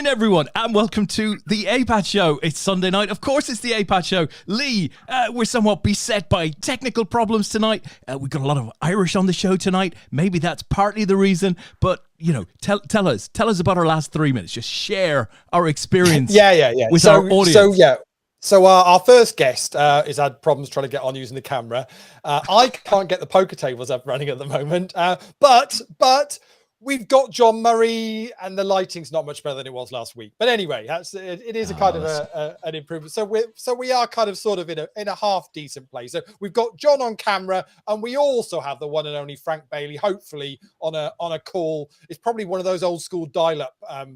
Everyone, and welcome to the APAT show. It's Sunday night. Of course, it's the APAT show. Leigh, we're somewhat beset by technical problems tonight. We've got a lot of Irish on the show tonight. Maybe that's partly the reason, but you know, tell us about our last 3 minutes. Just share our experience. With our audience. So our first guest has had problems trying to get on using the camera. I can't get the poker tables up running at the moment, but we've got John Murray, and the lighting's not much better than it was last week. But anyway, it is a kind of an improvement. So we are kind of sort of in a half decent place. So we've got John on camera, and we also have the one and only Frank Bailie, hopefully on a call. It's probably one of those old school dial-up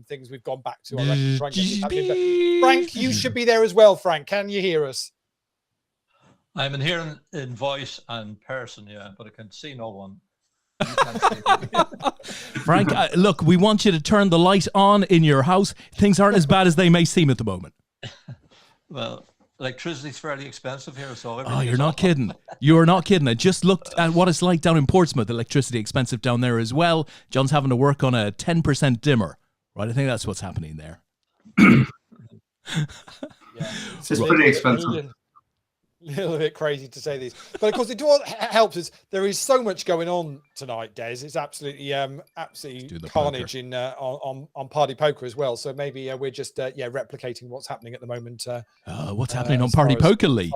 things we've gone back to. I reckon, Frank, you should be there as well. Frank, can you hear us? I'm in here in voice and person, yeah, but I can see no one. Frank, look, we want you to turn the light on in your house. Things aren't as bad as they may seem at the moment. Well, electricity's fairly expensive here, so you're not kidding. You're not kidding. I just looked at what it's like down in Portsmouth. Electricity expensive down there as well. John's having to work on a 10% dimmer, right? I think that's what's happening there. It's pretty expensive. A little bit crazy to say this, but of course it all helps us. There is so much going on tonight, Des. It's absolutely carnage in on Party Poker as well. So maybe we're just replicating what's happening at the moment. What's happening on Party Poker, Leigh?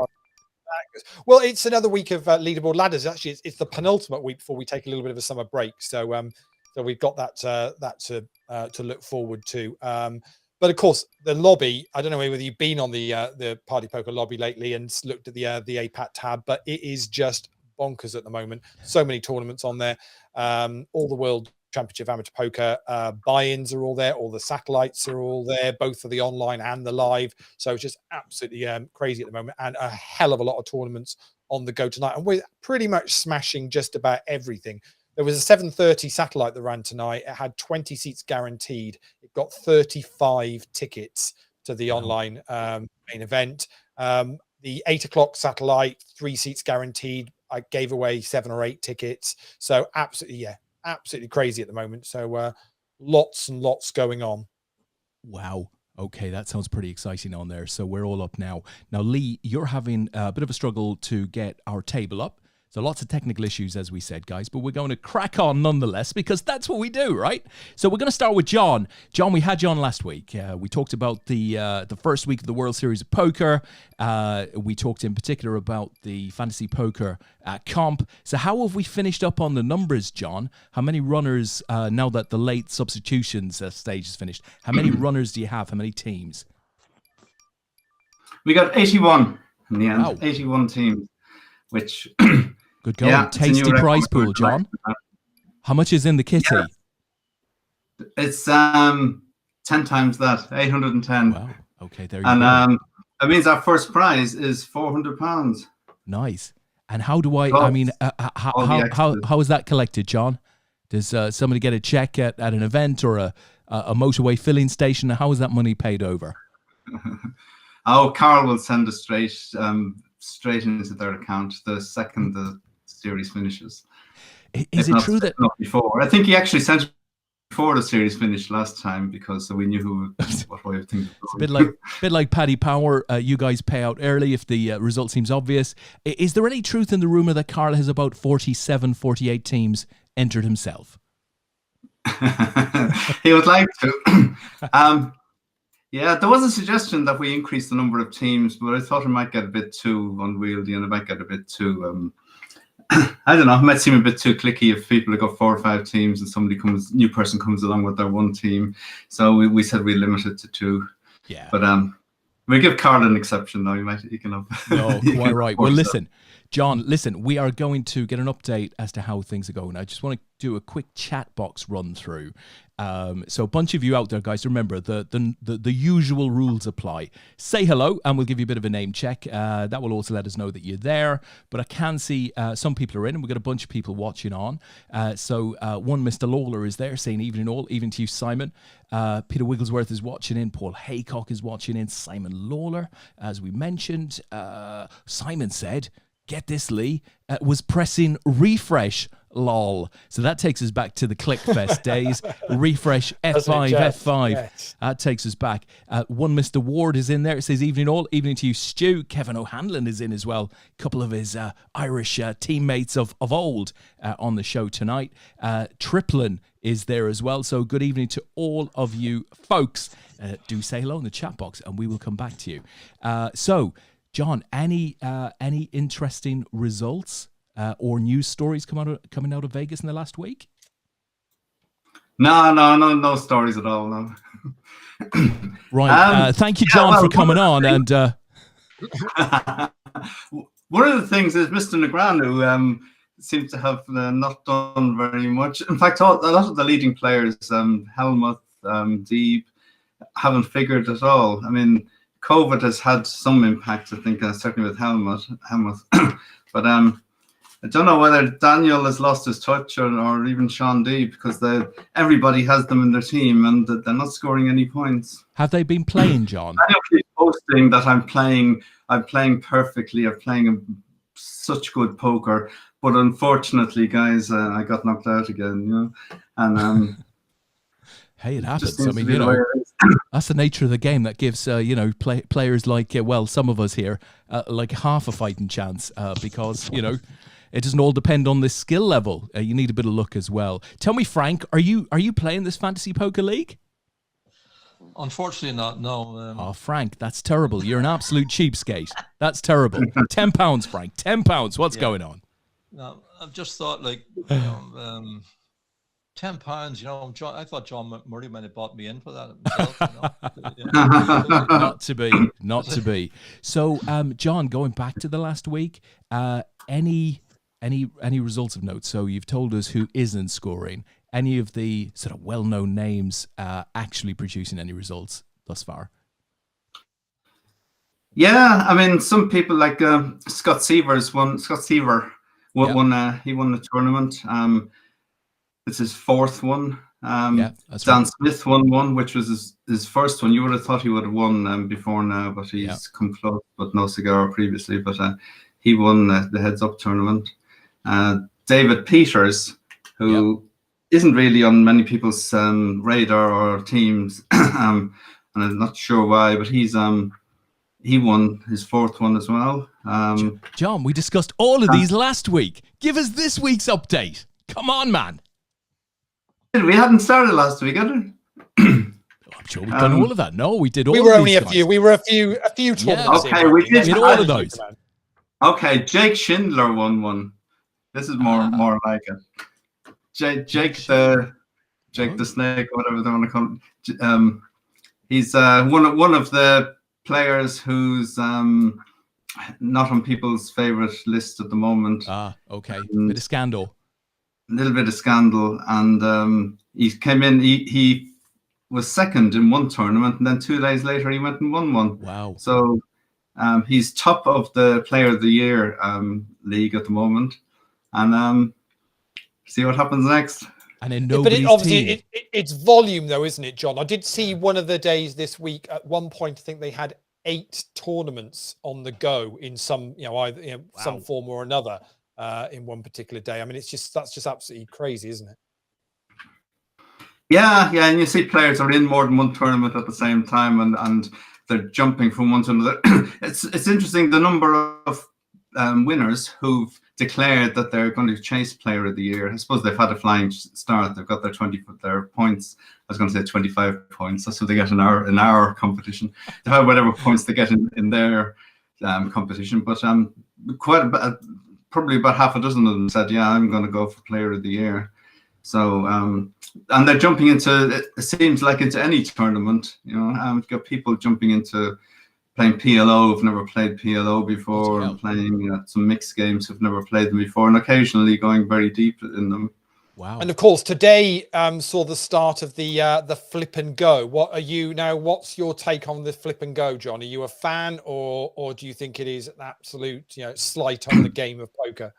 Well, it's another week of leaderboard ladders. Actually, it's the penultimate week before we take a little bit of a summer break. So we've got that to look forward to. But of course, the lobby, I don't know whether you've been on the Party Poker lobby lately and looked at the APAT tab, but it is just bonkers at the moment. So many tournaments on there. All the World Championship of Amateur Poker buy-ins are all there. All the satellites are all there, both for the online and the live. So it's just absolutely crazy at the moment, and a hell of a lot of tournaments on the go tonight. And we're pretty much smashing just about everything. There was a 7:30 satellite that ran tonight. It had 20 seats guaranteed. It got 35 tickets to the online main event. The 8 o'clock satellite, 3 seats guaranteed. I gave away 7 or 8 tickets. So absolutely crazy at the moment. So lots and lots going on. Wow. Okay, that sounds pretty exciting on there. So we're all up now. Now, Leigh, you're having a bit of a struggle to get our table up. So lots of technical issues, as we said, guys, but we're going to crack on nonetheless, because that's what we do, right? So we're going to start with John. John, we had you on last week. We talked about the first week of the World Series of Poker. We talked in particular about the Fantasy Poker comp. So how have we finished up on the numbers, John? How many runners, now that the late substitutions stage is finished, how many runners do you have? How many teams? We got 81 in the end. Wow. 81 teams, which... Good going. Yeah, tasty prize pool, John. How much is in the kitty? Yeah. It's 10 times that, 810. Wow. Okay, there you go. And that means our first prize is £400. Nice. And how do how is that collected, John? Does somebody get a check at an event or a motorway filling station? How is that money paid over? Carl will send us straight into their account the second the series finishes. Is it true that not before? I think he actually sent it before the series finished last time, because we knew what way of things. It's a bit like Paddy Power. You guys pay out early if the result seems obvious. Is there any truth in the rumor that Carl has about 47, 48 teams entered himself? He would like to. Yeah, there was a suggestion that we increase the number of teams, but I thought it might get a bit too unwieldy and it might get a bit too I don't know. It might seem a bit too cliquey if people have got 4 or 5 teams and new person comes along with their one team. So we said we limit it to 2. Yeah. But we give Carl an exception though. You can have. No, quite right. Well, listen, John, we are going to get an update as to how things are going. I just want to do a quick chat box run through. So a bunch of you out there, guys, remember the usual rules apply. Say hello and we'll give you a bit of a name check. That will also let us know that you're there. But I can see some people are in and we've got a bunch of people watching on. So one Mr. Lawler is there saying evening all, evening to you, Simon. Peter Wigglesworth is watching in. Paul Haycock is watching in. Simon Lawler, as we mentioned. Simon said, get this, Lee, was pressing refresh, lol. So that takes us back to the ClickFest days. Refresh, F5, F5. Yes. That takes us back. One Mr. Ward is in there. It says, evening all, evening to you, Stu. Kevin O'Hanlon is in as well. A couple of his Irish teammates of old on the show tonight. Triplin is there as well. So good evening to all of you folks. Do say hello in the chat box and we will come back to you. So, John, any interesting results or news stories coming out of Vegas in the last week? No stories at all. No. Right. Thank you, John, for coming on. And one of the things is Mr. Negreanu seems to have not done very much. In fact, a lot of the leading players, Helmut, Deeb, haven't figured at all. I mean, COVID has had some impact, I think, certainly with Helmut. But I don't know whether Daniel has lost his touch or even Sean D, because everybody has them in their team and they're not scoring any points. Have they been playing, John? I keep posting that I'm playing perfectly, I'm playing such good poker, but unfortunately, guys, I got knocked out again, and hey, it happens. I mean, that's the nature of the game. That gives, players like, some of us here, like half a fighting chance because, it doesn't all depend on the skill level. You need a bit of luck as well. Tell me, Frank, are you playing this fantasy poker league? Unfortunately not, no. Oh, Frank, that's terrible. You're an absolute cheapskate. That's terrible. £10, Frank. £10. What's going on? No, I've just thought, £10, I thought John Murray might have bought me in for that himself. Not to be. So, John, going back to the last week, any results of note? So you've told us who isn't scoring. Any of the sort of well-known names actually producing any results thus far? Yeah, I mean, some people like Scott Seaver won. He won the tournament. It's his 4th one. Dan right. Smith won one, which was his first one. You would have thought he would have won before now, but he's come close, but no cigar previously. But he won the Heads Up tournament. David Peters, who isn't really on many people's radar or teams, and I'm not sure why, but he won his 4th one as well. John, we discussed all of these last week. Give us this week's update. Come on, man. We hadn't started last week, had we? I'm sure we've done all of that. No, we did all. We were only a few. We were a few tournaments. Okay, we did all of those. Okay, Jake Schindler won one. This is more like it. Jake the Snake, whatever they want to call him. He's one of the players who's not on people's favorite list at the moment. Okay. Bit of scandal. A little bit of scandal, and he came in. He was 2nd in one tournament, and then 2 days later he went and won one. Wow! So he's top of the Player of the Year league at the moment, and see what happens next. And in nobody's team. It's volume, though, isn't it, John? I did see one of the days this week. At one point, I think they had 8 tournaments on the go in some, some form or another. In one particular day. I mean, that's just absolutely crazy, isn't it? Yeah, and you see players are in more than one tournament at the same time, and they're jumping from one to another. It's interesting the number of winners who've declared that they're going to chase Player of the Year. I suppose they've had a flying start. They've got their points. I was going to say 25 points. That's what they get in our competition. They've had whatever points they get in their competition, but probably about half a dozen of them said, yeah, I'm going to go for Player of the Year. So, and they're jumping into, it seems like into any tournament, you know, you've got people jumping into playing PLO who've never played PLO before, and playing some mixed games who've never played them before, and occasionally going very deep in them. Wow. And of course, today saw the start of the flip and go. What's your take on the flip and go, John? Are you a fan, or do you think it is an absolute, slight on the game of poker?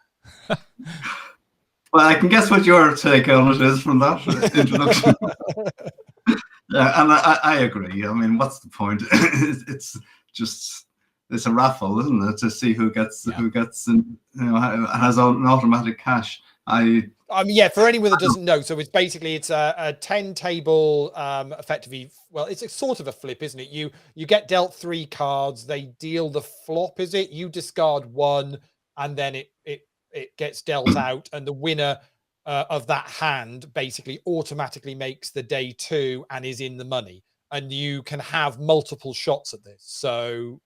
Well, I can guess what your take on it is from that introduction. Yeah, and I agree. I mean, what's the point? It's a raffle, isn't it, to see who gets has an automatic cash. For anyone that doesn't know, so it's a 10 table, effectively. Well, it's a sort of a flip, isn't it? You get dealt 3 cards. They deal the flop. Is it? You discard 1, and then it gets dealt out, and the winner of that hand basically automatically makes the day 2 and is in the money. And you can have multiple shots at this. So,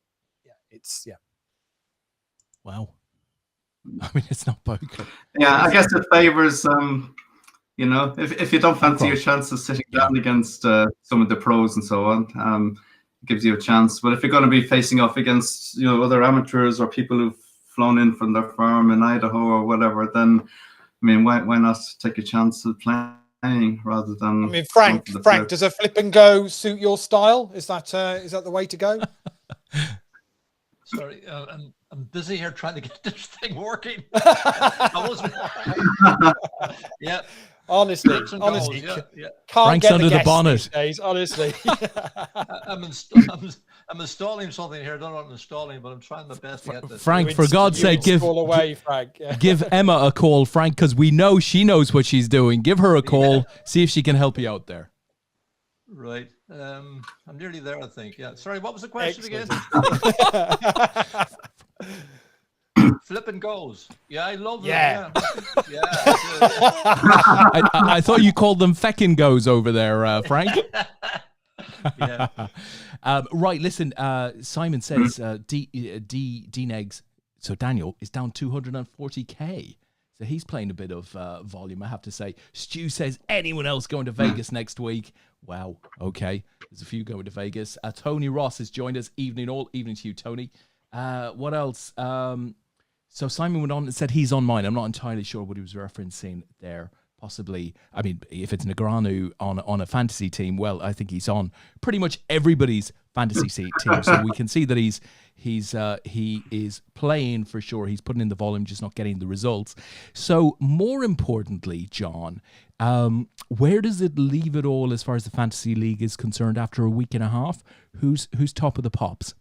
Wow. I mean, it's not poker. Yeah, I guess it favors, if you don't fancy your chances sitting down against some of the pros and so on, it gives you a chance. But if you're going to be facing off against, other amateurs or people who've flown in from their farm in Idaho or whatever, then, I mean, why not take a chance of playing rather than... I mean, Frank, does a flip and go suit your style? Is that the way to go? Sorry, I'm busy here trying to get this thing working. Yeah. Honestly, yeah. Frank's get under the bonnet. These days, honestly. I'm installing something here. I don't know what I'm installing, but I'm trying my best to get this. Frank, for God's sake, give Emma a call, Frank, because we know she knows what she's doing. Give her a call, see if she can help you out there. Right. I'm nearly there, I think. Yeah. Sorry, what was the question again? Flip and goes. Yeah, I love them. Yeah. I thought you called them feckin' goes over there, Frank. Yeah. Right, listen, Simon says D-Negs, so Daniel is down 240k. So he's playing a bit of volume, I have to say. Stu says, anyone else going to Vegas next week? Wow, okay. There's a few going to Vegas. Tony Ross has joined us. All evening to you, Tony. What else? So Simon went on and said he's on mine. I'm not entirely sure what he was referencing there. Possibly, I mean, if it's Negreanu on a fantasy team, well, I think he's on pretty much everybody's fantasy team. So we can see that he is playing for sure. He's putting in the volume, just not getting the results. So more importantly, John, where does it leave it all as far as the fantasy league is concerned after a week and a half? Who's top of the pops?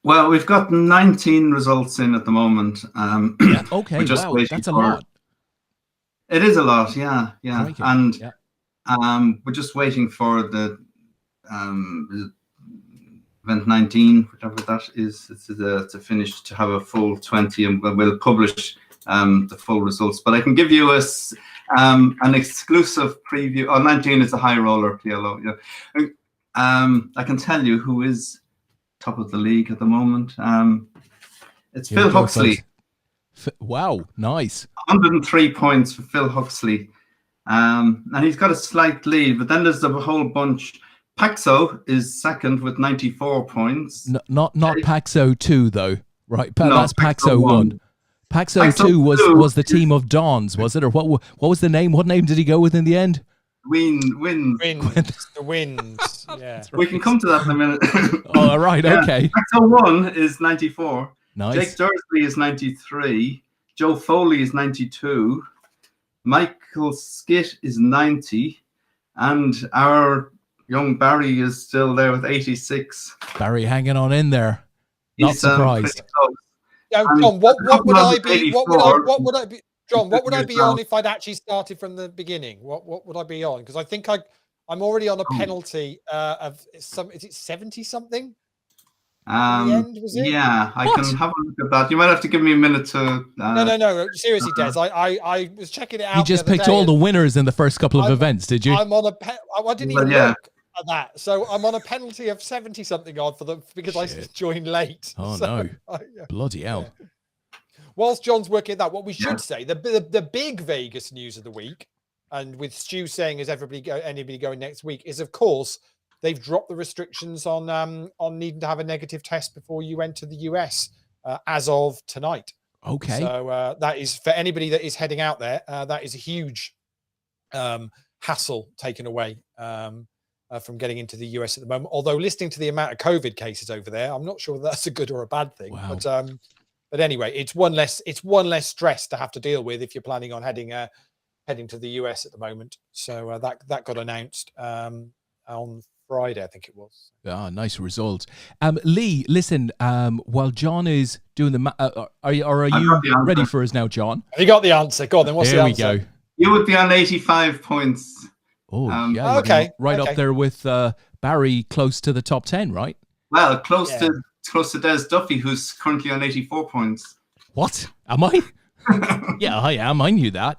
Well, we've got 19 results in at the moment. Okay, wow, that's a lot. It is a lot, yeah. And yeah. We're just waiting for the event 19, whatever that is, to finish, to have a full 20, and we'll publish the full results. But I can give you an exclusive preview. 19 is a high roller PLO. Yeah. I can tell you who is top of the league at the moment. It's Phil Huxley. Wow, nice. 103 points for Phil Huxley. And he's got a slight lead, but then there's a whole bunch. Paxo is second with 94 points. Not Paxo 2, though, right? No, that's Paxo 1. Paxo 2 was the team of Dons, was it? Or what was the name? What name did he go with in the end? Wins. The wins. Yeah. We can come to that in a minute. Oh, all right, okay. Paxo 1 is 94. Nice. Jake Dursley is 93. Joe Foley is 92. Michael Skitt is 90. And our young Barry is still there with 86. Barry hanging on in there. Not surprised. John, what would I be? John, what would I be on if I'd actually started from the beginning? What would I be on? Because I think I'm already on a penalty of some. Is it 70 something? End, was it? Yeah, I can have a look at that. You might have to give me a minute to. No. Seriously, Des, I was checking it out. You just picked all the winners in the first couple of events, did you? I'm on I didn't even look at that, so I'm on a penalty of 70 something odd because I joined late. Oh so, no! Bloody hell! whilst John's working at that, what we should say, the big Vegas news of the week, and with Stu saying, is anybody going next week, is of course they've dropped the restrictions on needing to have a negative test before you enter the US as of tonight. Okay. So that is, for anybody that is heading out there, that is a huge hassle taken away from getting into the US at the moment. Although listening to the amount of COVID cases over there, I'm not sure whether that's a good or a bad thing. Wow. But anyway, it's one less stress to have to deal with if you're planning on heading to the US at the moment. So that got announced on Friday, I think it was. Ah, nice result. Lee, listen, while John is doing the are you ready for us now, John? Have you got the answer? Go on, then. What's the answer? There we go. You would be on 85 points. Oh, yeah. Okay. Right up there with Barry, close to the top 10, right? Well, close to Des Duffy, who's currently on 84 points. What? Am I? Yeah, I am. I knew that.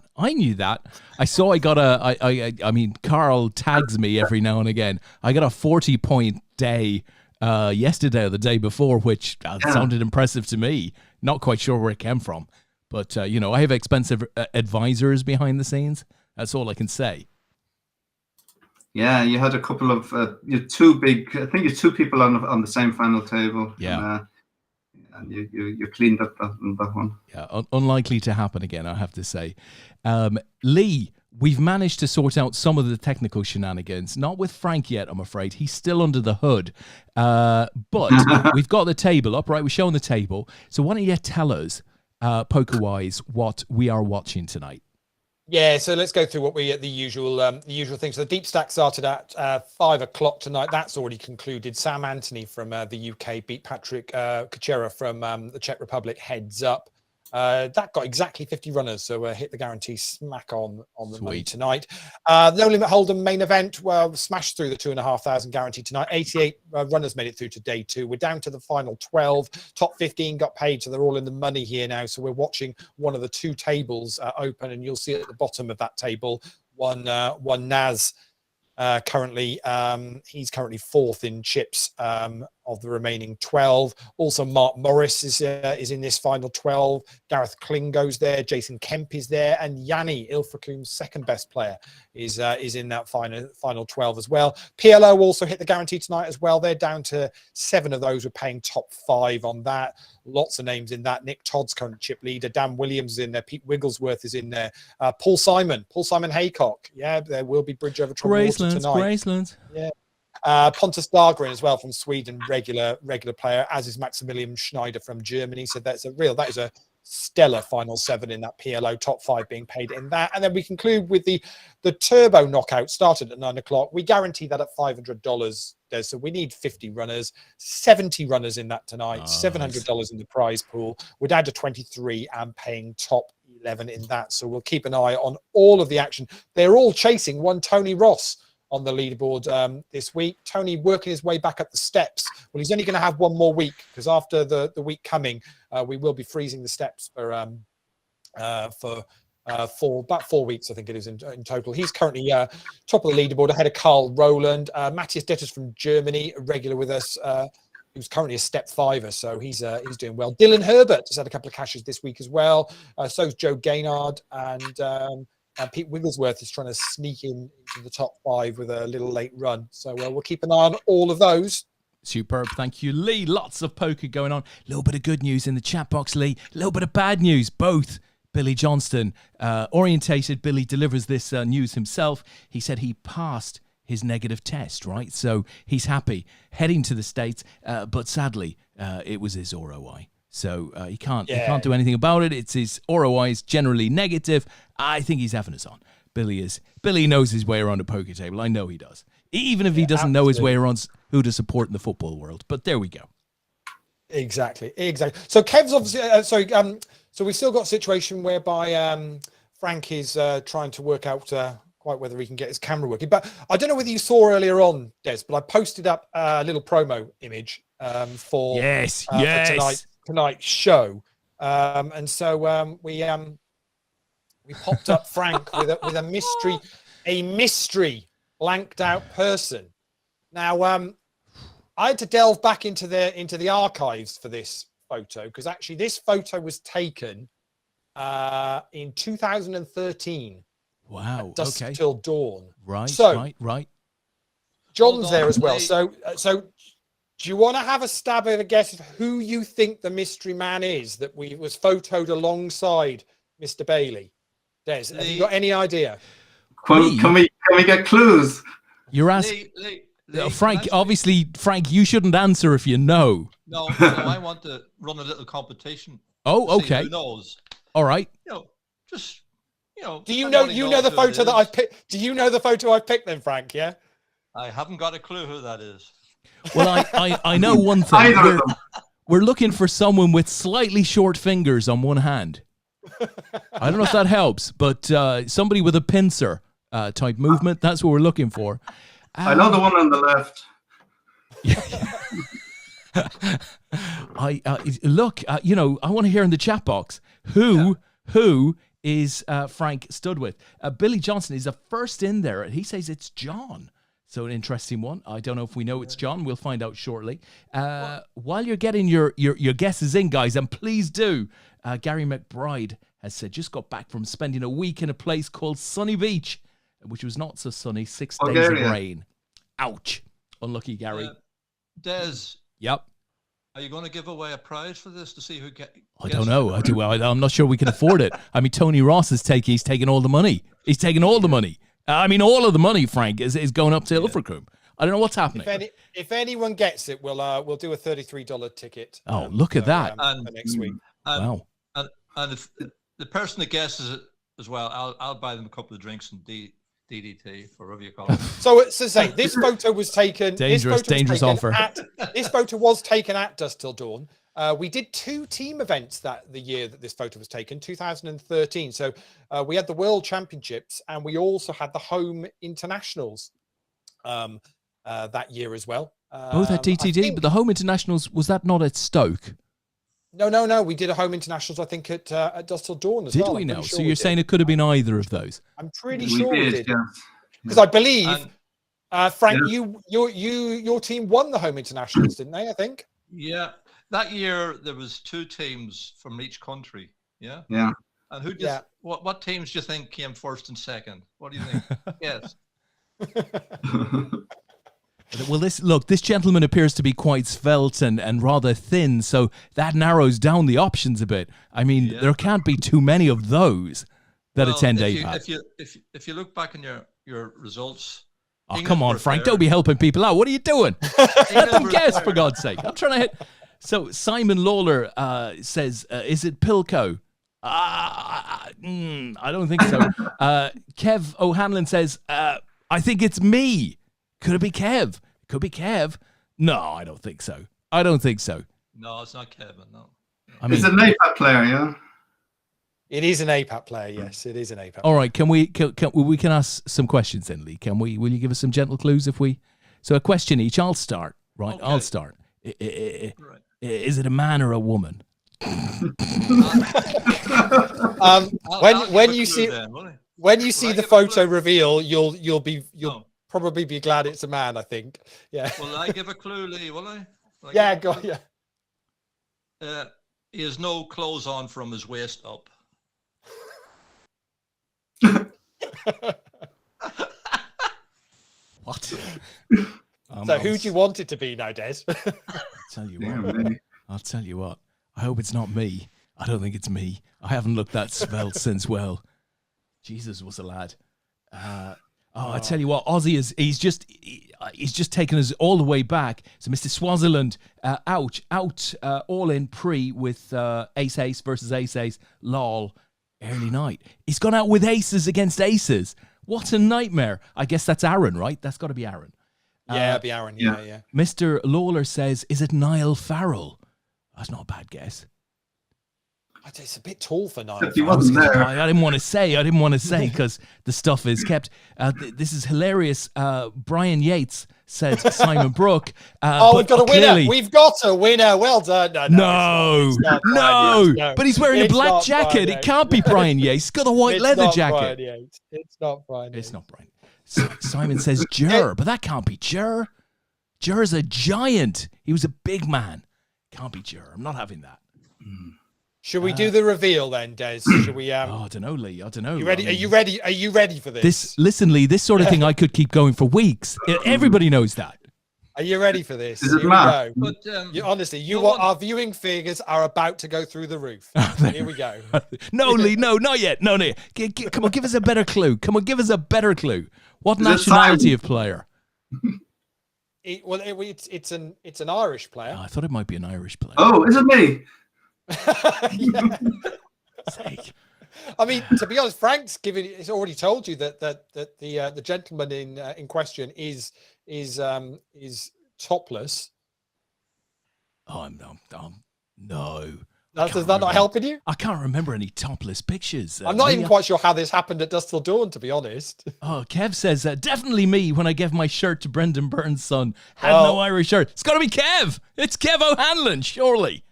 I saw I got I mean, Carl tags me every now and again. I got a 40-point day yesterday or the day before, which sounded impressive to me. Not quite sure where it came from. But, I have expensive advisors behind the scenes. That's all I can say. Yeah, you had a couple of two people on the same final table. Yeah. And you cleaned up that one. Yeah, unlikely to happen again, I have to say. Lee, we've managed to sort out some of the technical shenanigans. Not with Frank yet, I'm afraid. He's still under the hood. But we've got the table up, right? We're showing the table. So why don't you tell us, poker-wise, what we are watching tonight? Yeah, so let's go through what the usual things. So the deep stack started at 5 o'clock tonight. That's already concluded. Sam Anthony from the UK beat Patrick Kuchera from the Czech Republic heads up. That got exactly 50 runners, so hit the guarantee smack on the money tonight. No Limit Hold'em main event, smashed through the 2,500 guaranteed tonight. 88 runners made it through to day 2. We're down to the final 12. Top 15 got paid, so they're all in the money here now. So we're watching one of the 2 tables open, and you'll see at the bottom of that table one Naz. Currently, he's currently 4th in chips of the remaining 12. Also, Mark Morris is in this final 12. Gareth Klingo's there. Jason Kemp is there, and Yanni Ilfrakum's second best player is in that final 12 as well. PLO also hit the guarantee tonight as well. They're down to 7 of those. We're paying top 5 on that. Lots of names in that. Nick Todd's current chip leader. Dan Williams is in there. Pete Wigglesworth is in there. Paul Simon Haycock. Yeah, there will be Bridge over Trouble Water tonight. Graceland. Yeah. Pontus Dahlgren as well from Sweden, regular player, as is Maximilian Schneider from Germany. So that is a stellar final 7 in that PLO, top 5 being paid in that. And then we conclude with the turbo knockout, started at 9 o'clock. We guarantee that at $500, Des. So we need 50 runners, 70 runners in that tonight, $700 in the prize pool. We're down to 23 and paying top 11 in that. So we'll keep an eye on all of the action. They're all chasing one Tony Ross on the leaderboard this week. Tony working his way back up the steps. Well, he's only going to have one more week, because after the week coming, we will be freezing the steps for about 4 weeks, I think it is in total. He's currently top of the leaderboard ahead of Carl Rowland. Matthias Detters from Germany, a regular with us, who's currently a step 5er, so he's doing well. Dylan Herbert has had a couple of cashes this week as well. So's Joe Gaynard, and Pete Wigglesworth is trying to sneak into the top 5 with a little late run. So we'll keep an eye on all of those. Superb. Thank you, Lee. Lots of poker going on. A little bit of good news in the chat box, Lee. A little bit of bad news. Both. Billy Johnston, orientated. Billy delivers this news himself. He said he passed his negative test, right? So he's happy heading to the States. But sadly, it was his ROI. So he can't do anything about it. It's his ROI is generally negative. I think he's having us on. Billy knows his way around a poker table. I know he does. Even if he doesn't know his way around who to support in the football world. But there we go. Exactly. So Kev's obviously so we've still got a situation whereby Frank is trying to work out quite whether he can get his camera working. But I don't know whether you saw earlier on, Des, but I posted up a little promo image for tonight's show, and so we popped up Frank with a mystery blanked out person. Now I had to delve back into the archives for this photo, because actually this photo was taken in 2013. Wow. Dusk Okay. Till Dawn. Right. So, Right. John's there as well. Lee. So do you want to have a stab at a guess of who you think the mystery man is that was photoed alongside Mr. Bailey? Des, have you got any idea? Can we get clues? You're asking. Lee, Frank, obviously, Frank, you shouldn't answer if you know. No, I want to run a little competition. Oh, See okay. who knows? All right. Just Do you know the photo that I've picked? Do you know the photo I've picked then, Frank? Yeah. I haven't got a clue who that is. Well, I know one thing. Either of them. We're looking for someone with slightly short fingers on one hand. I don't know if that helps, but somebody with a pincer type movement, that's what we're looking for. I know the one on the left. Look, I want to hear in the chat box who is Frank stood with. Billy Johnson is the first in there. He says it's John. So an interesting one. I don't know if we know it's John. We'll find out shortly. While you're getting your guesses in, guys, and please do. Gary McBride has said, just got back from spending a week in a place called Sunny Beach, which was not so sunny. 6 days of rain. Ouch. Unlucky, Gary. Des. Yep. Are you going to give away a prize for this to see who gets I don't know. I'm not sure we can afford it. I mean, Tony Ross is he's taking all the money. He's taking all the money. I mean, all of the money, Frank, is going up to Ilfracombe. I don't know what's happening. If anyone gets it, we'll do a $33 ticket. Oh, look at that. For next week. Wow. And if the person that guesses it as well, I'll buy them a couple of drinks and DDT, or whatever you call it. So say this photo was taken. Dangerous offer. This photo was taken at Dusk Till Dawn. We did 2 team events the year that this photo was taken, 2013. So we had the World Championships and we also had the Home Internationals that year as well. Both at DTD, but the Home Internationals, was that not at Stoke? No. We did a Home Internationals, I think, at Dusk Till Dawn as well. Did we know? So you're saying it could have been either of those? I'm pretty sure we did. Yeah. Because I believe, Frank, your team won the Home Internationals, didn't they? I think. Yeah, that year there was 2 teams from each country. Yeah. Yeah. And who? What teams do you think came first and second? What do you think? Yes. Well, this gentleman appears to be quite svelte and rather thin, so that narrows down the options a bit. I mean, there can't be too many of those that attend APAT. If you look back in your results. Oh, come on, Frank! Don't be helping people out. What are you doing? Let them guess, for God's sake! I'm trying to hit. So Simon Lawler says, "Is it Pilco?" I don't think so. Kev O'Hanlon says, "I think it's me." Could it be Kev? Could be Kev. No, I don't think so. No, it's not Kevin. No. I mean, it's an APAT player, yeah. It is an APAT player. Yes, it is an APAT. All right. Can we ask some questions then, Lee? Will you give us some gentle clues if we? So a question each. I'll start. Right. Okay. I'll start. Right. Is it a man or a woman? When you see the photo reveal, you'll probably be glad it's a man, I think. Yeah. Will I give a clue, Lee? Will I? Yeah, go on. Yeah. He has no clothes on from his waist up. What? So who do you want it to be now, Des? I'll tell you what. I hope it's not me. I don't think it's me. I haven't looked that svelte since, well, Jesus was a lad. I tell you what, Ozzy he's just taken us all the way back. So Mr. Swaziland out all in pre with Ace versus Ace lol early night. He's gone out with aces against aces. What a nightmare. I guess that's Aaron, right? That's got to be Aaron. Yeah, it'd be Aaron. Yeah. Mr. Lawler says, is it Niall Farrell? That's not a bad guess. It's a bit tall for Niall. He wasn't there. I didn't want to say because the stuff is kept. This is hilarious. Brian Yates said Simon Brooke. We've got a winner. We've got a winner. Well done. No. But he's wearing a black jacket. It can't be Brian Yates. He's got a white leather jacket. It's not Brian Yates. It's not Brian. Simon says Jer, but that can't be Jer. Jer's a giant. He was a big man. Can't be Jer. I'm not having that. Should we do the reveal then, Des? Should we? I don't know, Lee. I don't know. You ready? Are you ready? Are you ready for this? Listen, Lee. This sort of thing I could keep going for weeks. Everybody knows that. Are you ready for this? Is it Here Matt? we go. But, honestly, our viewing figures are about to go through the roof. Here we go. No, Lee. No, not yet. No. Come on, give us a better clue. What nationality of player? It's an Irish player. Oh, I thought it might be an Irish player. Oh, is it me? I mean, to be honest, Frank's he's already told you that the gentleman in question is topless. Oh, no. Does that not helping you? I can't remember any topless pictures. I'm not even quite sure how this happened at Dusk Till Dawn, to be honest. Oh, Kev says, definitely me when I gave my shirt to Brendan Burns' son. Had no Irish shirt. It's got to be Kev. It's Kev O'Hanlon, surely.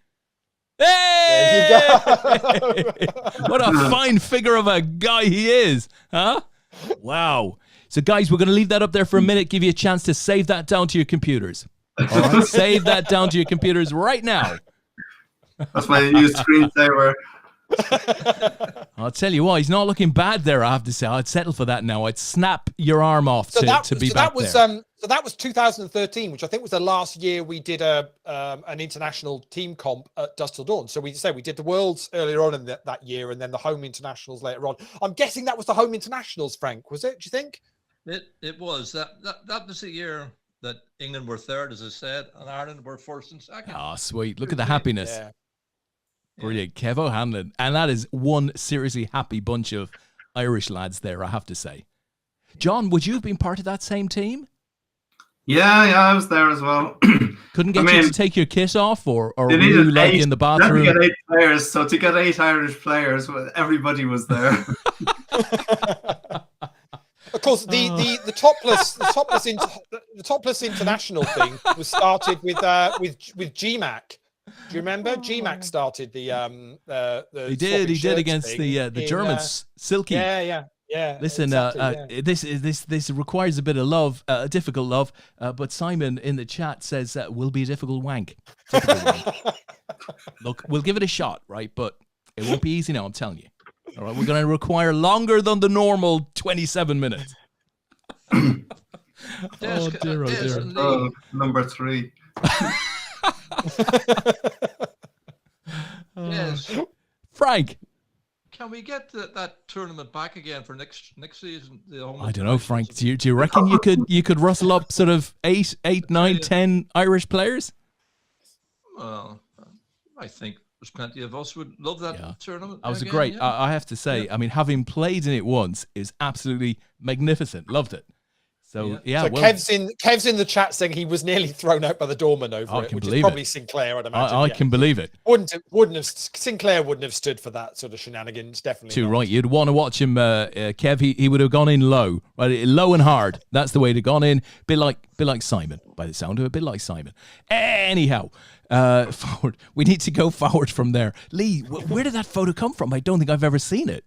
Hey! There you go. What a fine figure of a guy he is. Huh? Wow. So, guys, we're going to leave that up there for a minute, give you a chance to save that down to your computers. All right? Save that down to your computers right now. That's my new screensaver. I'll tell you what, he's not looking bad there, I have to say. I'd settle for that now. I'd snap your arm off to be back there. So that was 2013, which I think was the last year we did an international team comp at Dusk Till Dawn. So we did the Worlds earlier on in that year, and then the home internationals later on. I'm guessing that was the home internationals, Frank, was it? Do you think? It was. That was the year that England were third, as I said, and Ireland were first and second. Oh, sweet. Look at the happiness. Yeah. Brilliant. Kev O'Hanlon. And that is one seriously happy bunch of Irish lads there, I have to say. John, would you have been part of that same team? Yeah, I was there as well. Couldn't get you to take your kit off, or were they you like 8, in the bathroom? They get 8 players, so to get 8 Irish players, everybody was there. Of course, the topless international thing was started with GMAC. Do you remember? GMAC started the He did against the Germans. Silky. Yeah. Listen, exactly, this requires a bit of love, difficult love. But Simon in the chat says will be a difficult wank. Look, we'll give it a shot, right? But it won't be easy now. I'm telling you. All right, we're going to require longer than the normal 27 minutes. Oh dear. Number 3. Yes, Frank. Can we get that tournament back again for next season? I don't know, Frank. Do you reckon you could rustle up sort of 8, 9, 10 Irish players? Well, I think there's plenty of us would love that tournament. That was great. Yeah. I have to say, I mean, having played in it once is absolutely magnificent. Loved it. So Kev's in the chat saying he was nearly thrown out by the doorman over it, which is probably Sinclair, I'd imagine. I can believe it. Sinclair wouldn't have stood for that sort of shenanigans, definitely. Too right. You'd want to watch him, Kev. He would have gone in low, right? Low and hard. That's the way to gone in. Bit like Simon, by the sound of it. A bit like Simon. Anyhow, forward. We need to go forward from there. Lee, where did that photo come from? I don't think I've ever seen it.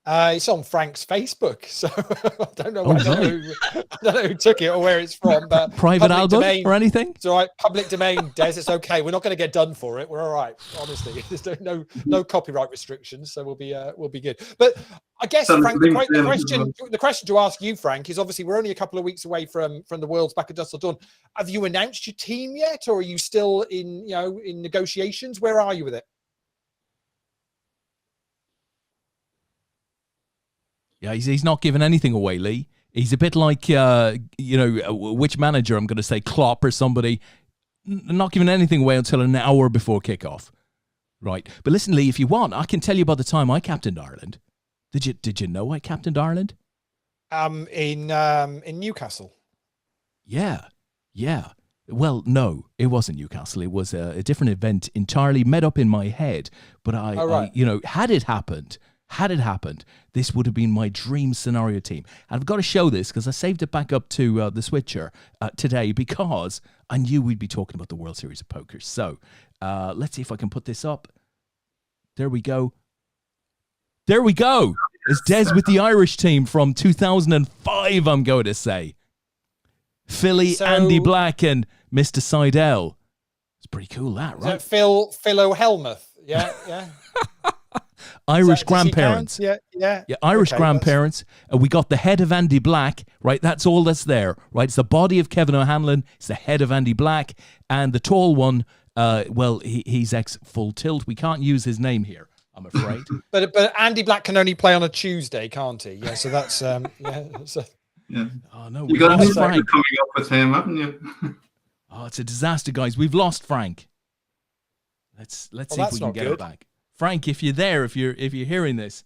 It's on Frank's Facebook, so I don't know who took it or where it's from. But private album or anything? It's all right. Public domain, Des. It's okay. We're not going to get done for it. We're all right. Honestly, there's no copyright restrictions, so we'll be good. But I guess Frank, the question to ask you, Frank, is obviously we're only a couple of weeks away from the Worlds back at Dusk Till Dawn. Have you announced your team yet, or are you still in negotiations? Where are you with it? Yeah, he's not giving anything away, Lee. He's a bit like, which manager, I'm going to say Klopp or somebody, not giving anything away until an hour before kickoff. Right. But listen, Lee, if you want, I can tell you about the time I captained Ireland. Did you know I captained Ireland? In Newcastle. Yeah. Well, no, it wasn't Newcastle. It was a different event entirely made up in my head. But had it happened, this would have been my dream scenario team. And I've got to show this because I saved it back up to the switcher today because I knew we'd be talking about the World Series of Poker. So let's see if I can put this up. There we go. It's Des with the Irish team from 2005, I'm going to say. Philly, Andy Black, and Mr. Seidel. It's pretty cool, that, right? Phil O'Helmuth. Yeah, yeah. Irish Does he grandparents. count? Yeah. Yeah, Irish Okay, grandparents. We got the head of Andy Black, right? That's all that's there, right? It's the body of Kevin O'Hanlon. It's the head of Andy Black. And the tall one, he's ex-Full Tilt. We can't use his name here, I'm afraid. But Andy Black can only play on a Tuesday, can't he? Yeah, so that's, yeah. So. Yeah. Oh, no. You got a new Frank coming up with him, haven't you? Oh, it's a disaster, guys. We've lost Frank. Let's see if we can get it back. Frank, if you're there, if you're hearing this,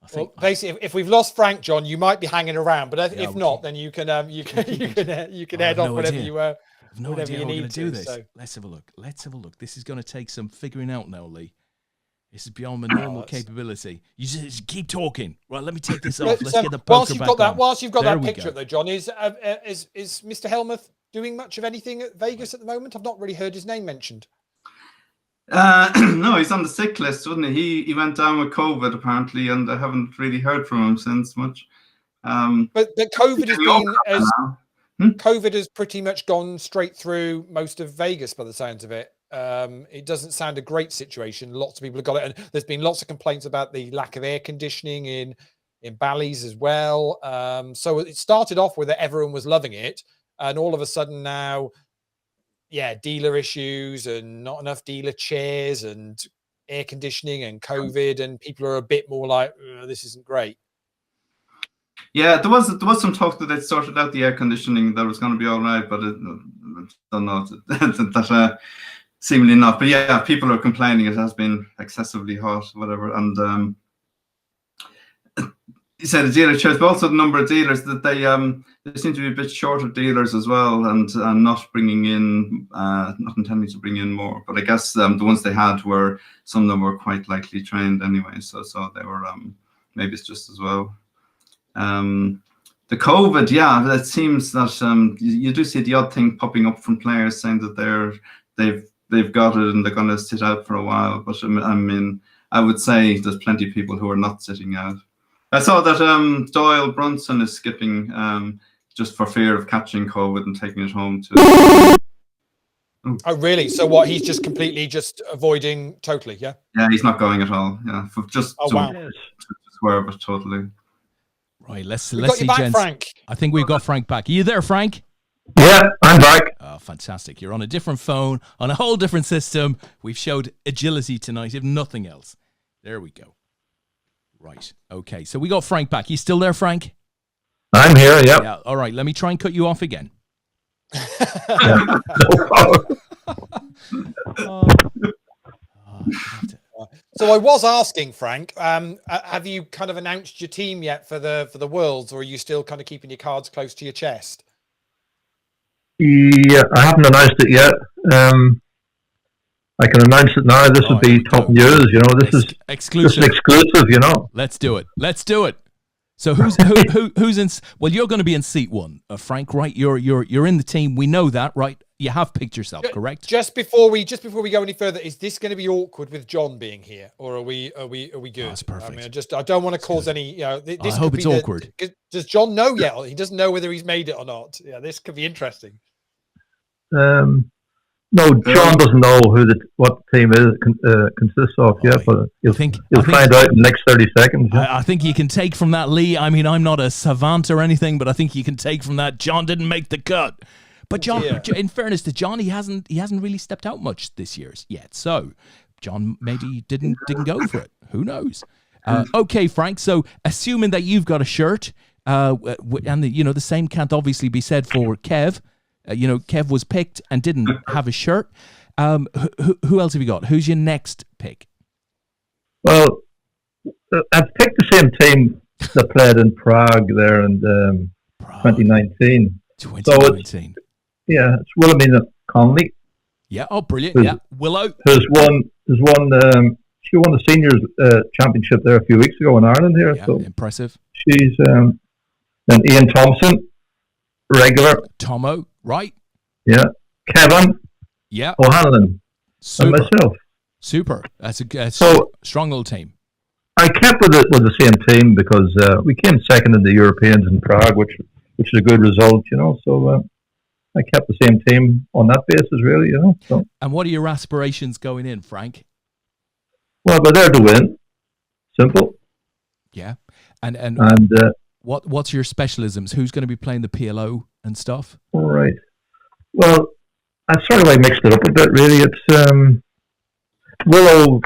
I think. Well, basically, if we've lost Frank, John, you might be hanging around. But if not, then you can head off whenever you I have no idea how we're going to do this. So. Let's have a look. This is going to take some figuring out now, Lee. This is beyond my normal capability. You just keep talking. Right, let me take this off. Let's get the poker back on. Whilst you've got that picture up there, John, is Mr. Helmuth doing much of anything at Vegas at the moment? I've not really heard his name mentioned. No, he's on the sick list, wasn't he? He went down with COVID apparently, and I haven't really heard from him since much. But COVID COVID has pretty much gone straight through most of Vegas by the sounds of it. It doesn't sound a great situation. Lots of people have got it, and there's been lots of complaints about the lack of air conditioning in Bally's as well. So it started off with everyone was loving it, and all of a sudden now, dealer issues and not enough dealer chairs and air conditioning and COVID, and people are a bit more like, this isn't great. Yeah, there was some talk that they sorted out the air conditioning, that was going to be all right, but I don't know that seemingly not. But yeah, people are complaining it has been excessively hot, whatever. And he said the dealer chairs, but also the number of dealers that they seem to be a bit short of dealers as well, and not bringing in, not intending to bring in more. But I guess the ones they had were, some of them were quite lightly trained anyway, so they were maybe it's just as well. The COVID, it seems that you do see the odd thing popping up from players saying that they've got it and they're going to sit out for a while. But I mean, I would say there's plenty of people who are not sitting out. I saw that Doyle Brunson is skipping just for fear of catching COVID and taking it home to. Oh, really? So what? He's just completely avoiding totally, yeah? Yeah, he's not going at all. Yeah, for just wow. To swear, but totally. Right, let's got see, you back, gents. Frank. I think we've got Frank back. Are you there, Frank? Yeah, I'm back. Oh, fantastic. You're on a different phone, on a whole different system. We've showed agility tonight, if nothing else. There we go. Right. Okay, so we got Frank back. You still there, Frank? I'm here, yep. Yeah. All right, let me try and cut you off again. So I was asking Frank, have you kind of announced your team yet for the Worlds, or are you still kind of keeping your cards close to your chest? Yeah, I haven't announced it yet. I can announce it now. This would be top news, you know. This is exclusive. Just exclusive, you know. Let's do it. So who's in? Well, you're going to be in seat one, Frank, right? You're in the team. We know that, right? You have picked yourself, correct? Just before we go any further, is this going to be awkward with John being here, or are we good? That's perfect. I mean, I don't want to cause any. This I hope it's awkward. Does John know yet? He doesn't know whether he's made it or not. Yeah, this could be interesting. No, John doesn't know what the team consists of yet, but you'll find out in the next 30 seconds. Yeah? I think you can take from that, Lee. I mean, I'm not a savant or anything, but I think you can take from that John didn't make the cut. But John, in fairness to John, he hasn't really stepped out much this year yet. So John maybe didn't go for it. Who knows? Okay, Frank. So assuming that you've got a shirt, and the same can't obviously be said for Kev. Kev was picked and didn't have a shirt. Who else have you got? Who's your next pick? Well, I've picked the same team that played in Prague there in 2019. 2019. So it's Wilhelmina Conley. Yeah. Oh, brilliant. Willow. There's one. She won the seniors championship there a few weeks ago in Ireland here. Yeah, so impressive. She's and Ian Thompson, regular. Tomo, right? Yeah. Kevin. Yeah. O'Hanlon. Super. And myself. Super. That's a strong little team. I kept with the same team because we came second in the Europeans in Prague, which is a good result, you know. So I kept the same team on that basis, really, you know. So. And what are your aspirations going in, Frank? Well, but they're to win. Simple. Yeah. And what's your specialisms? Who's going to be playing the PLO and stuff? All right. Well, I sort of mixed it up a bit, really. It's Willow.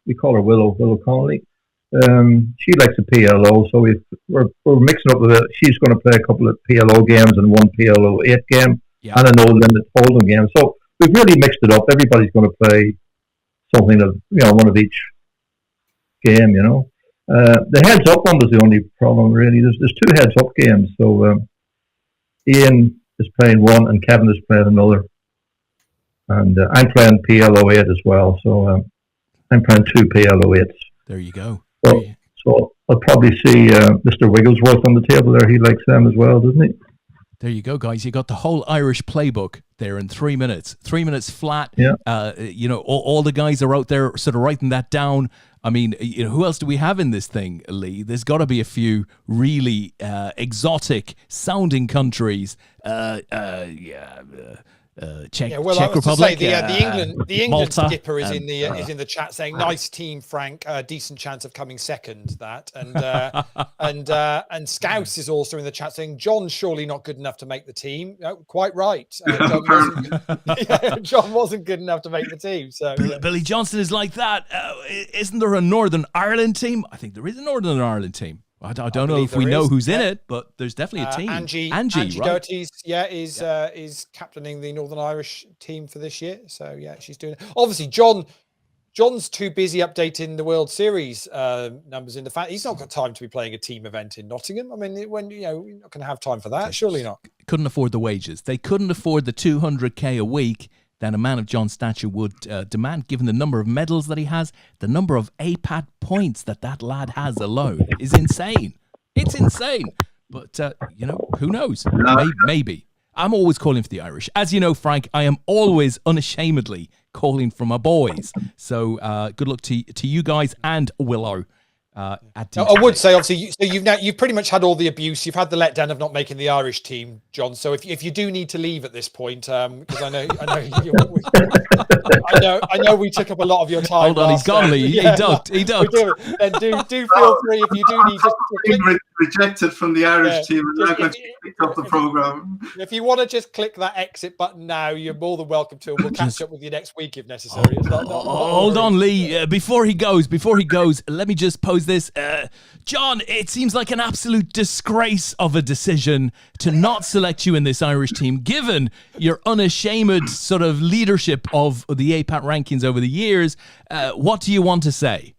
We call her Willow Connolly. She likes the PLO, so we're mixing up with it. She's going to play a couple of PLO games and one PLO 8 game and an old limit hold'em game. So we've really mixed it up. Everybody's going to play something of one of each game. The heads up one was the only problem, really. There's 2 heads up games, so Ian is playing one and Kevin is playing another, and I'm playing PLO 8 as well. So I'm playing 2 PLO 8s. There you go. So I'll probably see Mr. Wigglesworth on the table there. He likes them as well, doesn't he? There you go, guys. You got the whole Irish playbook there in 3 minutes. 3 minutes flat. Yeah. All the guys are out there sort of writing that down. I mean, who else do we have in this thing, Lee? There's got to be a few really exotic sounding countries. Czech Republic. The England Malta, skipper is in the chat saying, "Nice team, Frank. Decent chance of coming second." That and Scouse is also in the chat saying, "John's surely not good enough to make the team." No, quite right. John wasn't good enough to make the team. So Billy Johnson is like that. Isn't there a Northern Ireland team? I think there is a Northern Ireland team. I don't know if we know who's in it, but there's definitely a team. Angie right? Doherty, is captaining the Northern Irish team for this year. So she's doing it. Obviously, John's too busy updating the World Series numbers in the fact he's not got time to be playing a team event in Nottingham. I mean, when you're not going to have time for that, surely not. Couldn't afford the wages. They couldn't afford the $200K a week that a man of John's stature would demand, given the number of medals that he has. The number of APAT points that lad has alone is insane. It's insane. But, who knows? Maybe. I'm always calling for the Irish. As you know, Frank, I am always unashamedly calling for my boys. So good luck to you guys and Willow. I would say, obviously, you've pretty much had all the abuse. You've had the letdown of not making the Irish team, John. So if you do need to leave at this point, because I know we took up a lot of your time. Hold on, he's gone, Lee. He ducked. Then do feel free if you do need to. Rejected from the Irish team and now going to pick up the program. If you want to just click that exit button now, you're more than welcome to. We'll catch up with you next week if necessary. Hold on, Lee. Before he goes, let me just pose this. John, it seems like an absolute disgrace of a decision to not select you in this Irish team, given your unashamed sort of leadership of the APAT rankings over the years. What do you want to say?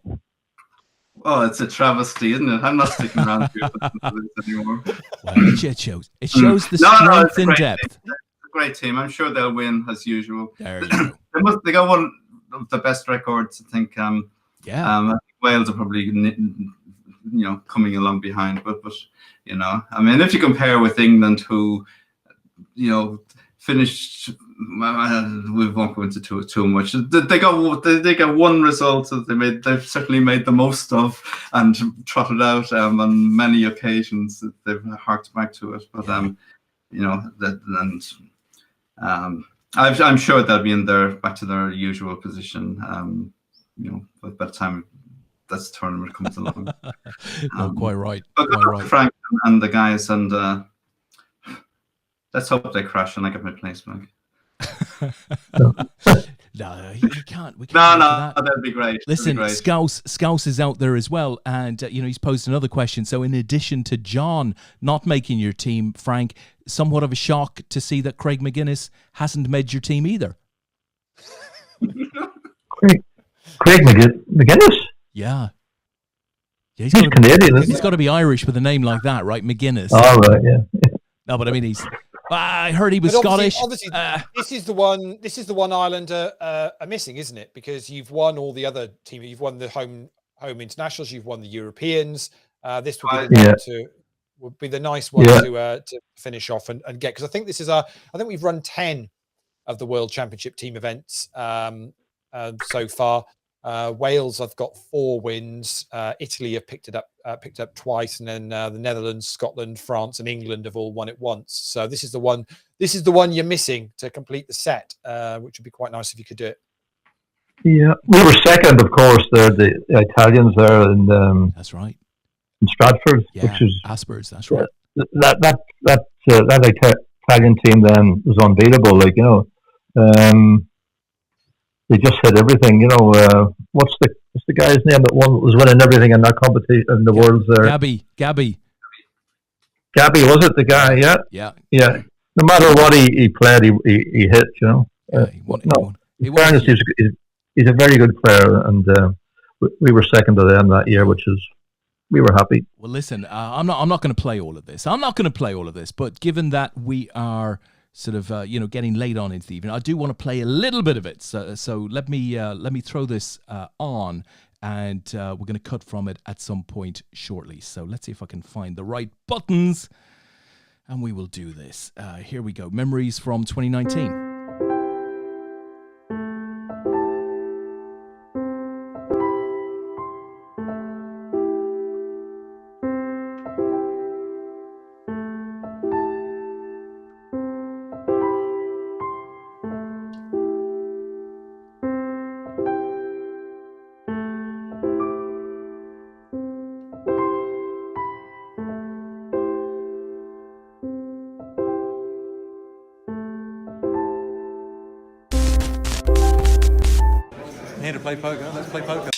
Oh, it's a travesty, isn't it? I'm not sticking around here anymore. Well, it shows. It shows the strength and depth. It's a great team. I'm sure they'll win as usual. There you go. They got one of the best records, I think. I think Wales are probably, coming along behind. But I mean, if you compare with England, who, finished. We won't go into too much. They got one result that they've certainly made the most of and trotted out on many occasions. They've harked back to it, but I'm sure they'll be back to their usual position. By the time this tournament comes along. Quite right. But Frank and the guys, and let's hope they crash and I get my place back. No, you can't. We can't that'd be great. Listen, Scouse is out there as well, and he's posed another question. So, in addition to John not making your team, Frank, somewhat of a shock to see that Craig McGuinness hasn't made your team either. Craig McGuinness? Yeah, he's Canadian. He's got to be Irish with a name like that, right? McGuinness. Oh, right, yeah. No, but I mean, I heard he was Scottish. Obviously, this is the one Ireland are missing, isn't it? Because you've won all the other teams. You've won the home internationals. You've won the Europeans. This would be the nice one to finish off and get. Because I think I think we've run 10 of the World Championship team events so far. Wales have got 4 wins. Italy have picked up twice, and then the Netherlands, Scotland, France, and England have all won it once. So this is the one you're missing to complete the set, which would be quite nice if you could do it. Yeah, we were second, of course. The Italians there in That's right. in Stratford, Yeah, which is Aspers. That's right. that Italian team then was unbeatable. Like, you know, they just hit everything. You know, what's the guy's name that was winning everything in that competition in the worlds there? Gabby, was it the guy? Yeah. No matter what he played, he hit. You know. He won. In fairness, he's a very good player, and we were second to them that year, which is we were happy. Well, listen, I'm not going to play all of this. But given that we are sort of getting late on into the evening, I do want to play a little bit of it. So let me throw this on, and we're going to cut from it at some point shortly. So let's see if I can find the right buttons, and we will do this. Here we go. Memories from 2019. Here to play poker. Let's play poker.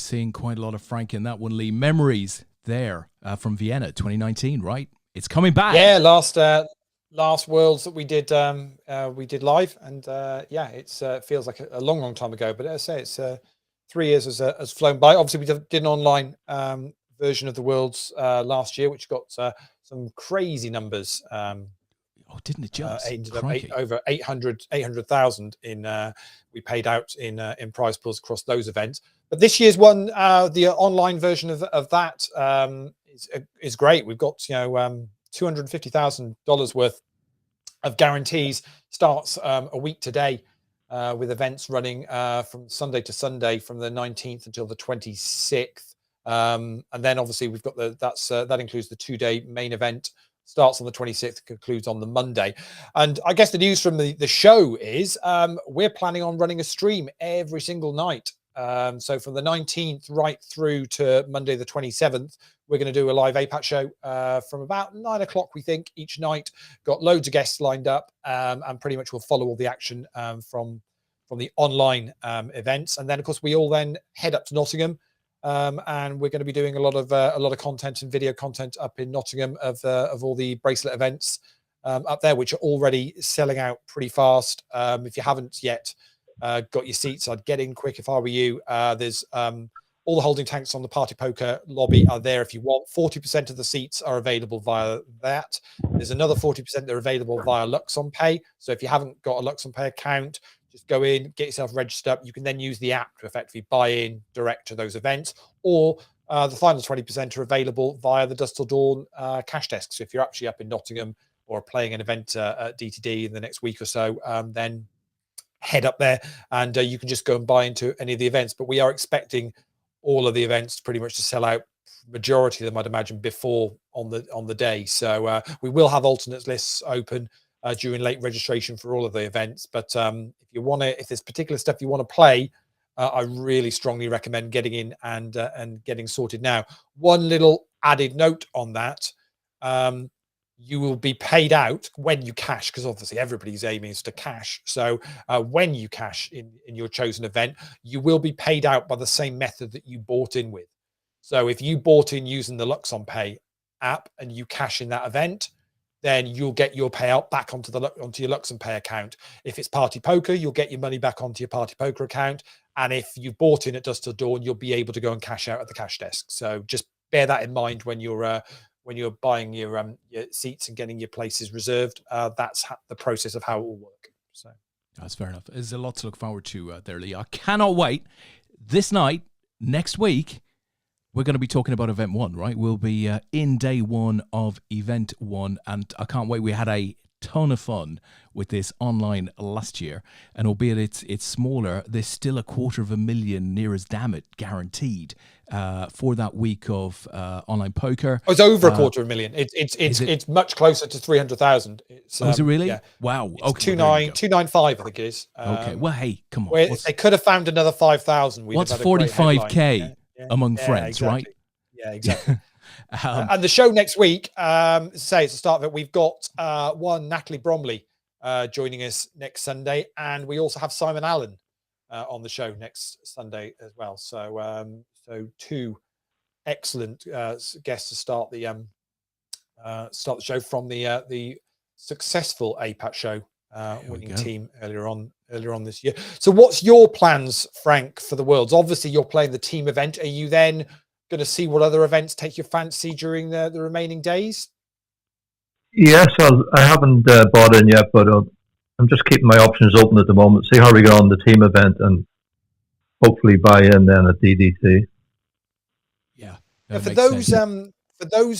Seeing quite a lot of Frank in that one, Lee. Memories there from Vienna 2019, right? It's coming back. Yeah, last Worlds that we did live, and it's feels like a long time ago, but as I say, it's 3 years has flown by. Obviously, we did an online version of the Worlds last year, which got some crazy numbers. Didn't it just? Over 800,000 in we paid out in prize pools across those events. But this year's one, the online version of that is great. We've got $250,000 worth of guarantees. Starts a week today with events running from Sunday to Sunday from the 19th until the 26th. And then obviously we've got that includes the 2-day main event. Starts on the 26th, concludes on the Monday. And I guess the news from the show is we're planning on running a stream every single night. So from the 19th right through to Monday the 27th, we're going to do a live APAT show from about 9 o'clock, we think, each night. Got loads of guests lined up, and pretty much we'll follow all the action from the online events. And then, of course, we all then head up to Nottingham. And we're going to be doing a lot of content and video content up in Nottingham of all the bracelet events up there, which are already selling out pretty fast. If you haven't yet got your seats, I'd get in quick if I were you. There's all the holding tanks on the Party Poker lobby are there if you want. 40% of the seats are available via that. There's another 40% that are available via Luxon Pay. So if you haven't got a Luxon Pay account, just go in, get yourself registered up. You can then use the app to effectively buy in direct to those events, or the final 20% are available via the Dusk Till Dawn cash desk. So if you're actually up in Nottingham or playing an event at DTD in the next week or so, then head up there and you can just go and buy into any of the events. But we are expecting all of the events pretty much to sell out, majority of them I'd imagine, before on the day. So we will have alternate lists open during late registration for all of the events. But if there's particular stuff you want to play, I really strongly recommend getting in and getting sorted now. One little added note on that: you will be paid out when you cash, because obviously everybody's aiming is to cash. So when you cash in your chosen event, you will be paid out by the same method that you bought in with. So if you bought in using the Luxon Pay app and you cash in that event, then you'll get your payout back onto your Luxon Pay account. If it's Party Poker, you'll get your money back onto your Party Poker account. And if you bought in at Dusk Till Dawn, you'll be able to go and cash out at the cash desk. So just bear that in mind when you're buying your seats and getting your places reserved. That's the process of how it will work. So that's fair enough. There's a lot to look forward to there, Lee. I cannot wait. This night, next week, we're going to be talking about Event 1, right? We'll be in day one of Event 1, and I can't wait. We had a ton of fun with this online last year, and albeit it's smaller, there's still 250,000 near as damn it guaranteed for that week of online poker. Oh, it's over 250,000. It's much closer to 300,000. Is it really? Yeah. Wow. It's okay, 295, I think it is. Okay. Well, hey, come on. They could have found another 5,000. What's 45k among friends, exactly. right? Yeah, exactly. And the show next week, say it's the start of it. We've got one Natalie Bromley joining us next Sunday, and we also have Simon Allen on the show next Sunday as well. So, two excellent guests to start the show from the successful APAT show winning team earlier on this year. So, what's your plans, Frank, for the Worlds? Obviously, you're playing the team event. Are you then going to see what other events take your fancy during the remaining days? Yes, I haven't bought in yet, but I'm just keeping my options open at the moment. See how we go on the team event, and hopefully buy in then at DDT. Yeah. For those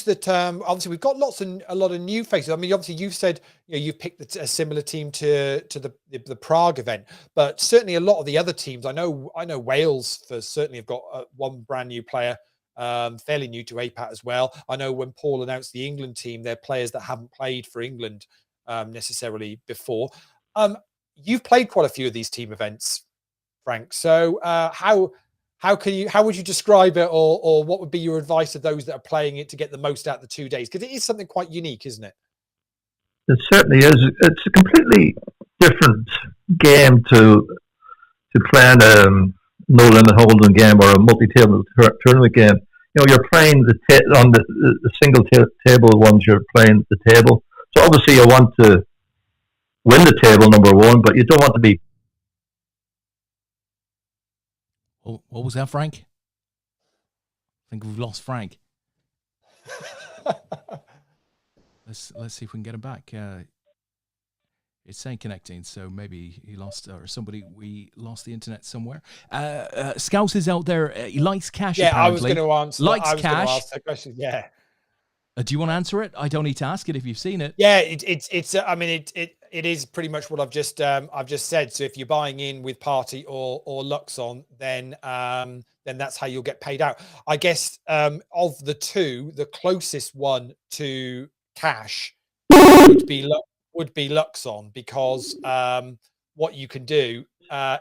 that obviously we've got a lot of new faces. I mean, obviously you've said you've picked a similar team to the Prague event, but certainly a lot of the other teams. I know Wales certainly have got one brand new player. Fairly new to APAT as well. I know when Paul announced the England team, they're players that haven't played for England necessarily before. You've played quite a few of these team events, Frank. So how would you describe it, or what would be your advice to those that are playing it to get the most out of the 2 days? Because it is something quite unique, isn't it? It certainly is. It's a completely different game to playing no limit hold'em game or a multi-table tournament game. You're playing on the single table ones. You're playing the table. So obviously you want to win the table, number one, but you don't want to be. What was that, Frank? I think we've lost Frank. Let's see if we can get him back. It's saying connecting, so maybe he lost, or we lost the internet somewhere. Scouse is out there. He likes cash. Yeah, apparently. I was going to answer. Likes cash. Going to ask that question. Yeah. Do you want to answer it? I don't need to ask it if you've seen it. Yeah, it's. I mean, it is pretty much what I've just said. So if you're buying in with Party or Luxon, then that's how you'll get paid out. I guess of the two, the closest one to cash would be Luxon, because what you can do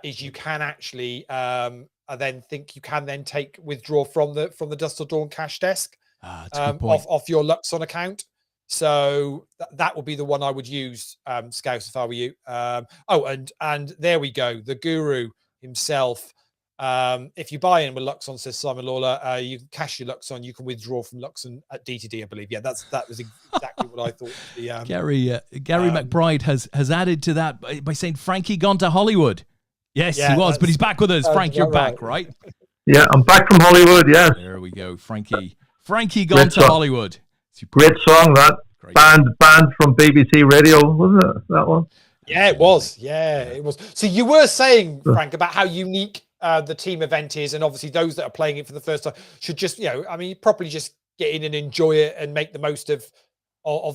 is you can actually withdraw from the Dusk Till Dawn cash desk off your Luxon account. So that would be the one I would use, Scouse, if I were you. And there we go, the guru himself. If you buy in with Luxon, says Simon Lawler, you can cash your Luxon. You can withdraw from Luxon at DTD, I believe. Yeah, that was exactly what I thought. Gary McBride has added to that by saying Frankie gone to Hollywood. Yes, he was, but he's back with us. Frank, you're back, right? Yeah, I'm back from Hollywood. Yes. There we go, Frankie gone to Hollywood. Great song, that. Great. Band from BBC Radio, wasn't it, that one? Yeah, it was. Yeah, it was. So you were saying, Frank, about how unique the team event is, and obviously those that are playing it for the first time should just, properly just get in and enjoy it and make the most of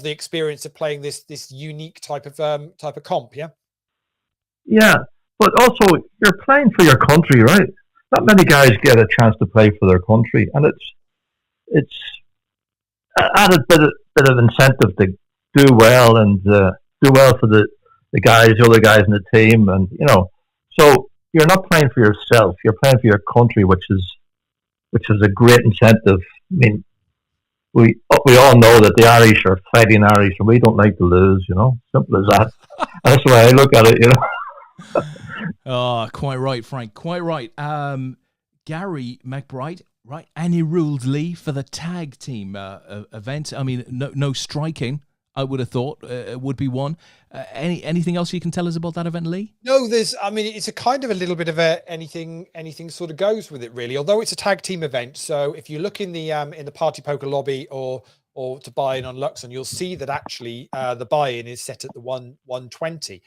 the experience of playing this unique type of comp. Yeah, but also you're playing for your country, right? Not many guys get a chance to play for their country, and it's added bit of incentive to do well and do well for the other guys in the team, and so you're not playing for yourself, you're playing for your country, which is a great incentive. I mean, we all know that the Irish are fighting Irish, and we don't like to lose. Simple as that. That's the way I look at it. Oh, quite right, Frank. Quite right. Gary McBride, Right. Any rules, Lee, for the tag team event? I mean, no striking, I would have thought would be one. Anything else you can tell us about that event, Lee? No, I mean, it's a kind of a little bit of anything sort of goes with it, really. Although it's a tag team event, so if you look in the Party Poker lobby or to buy in on Luxon, you'll see that actually the buy-in is set at the 120.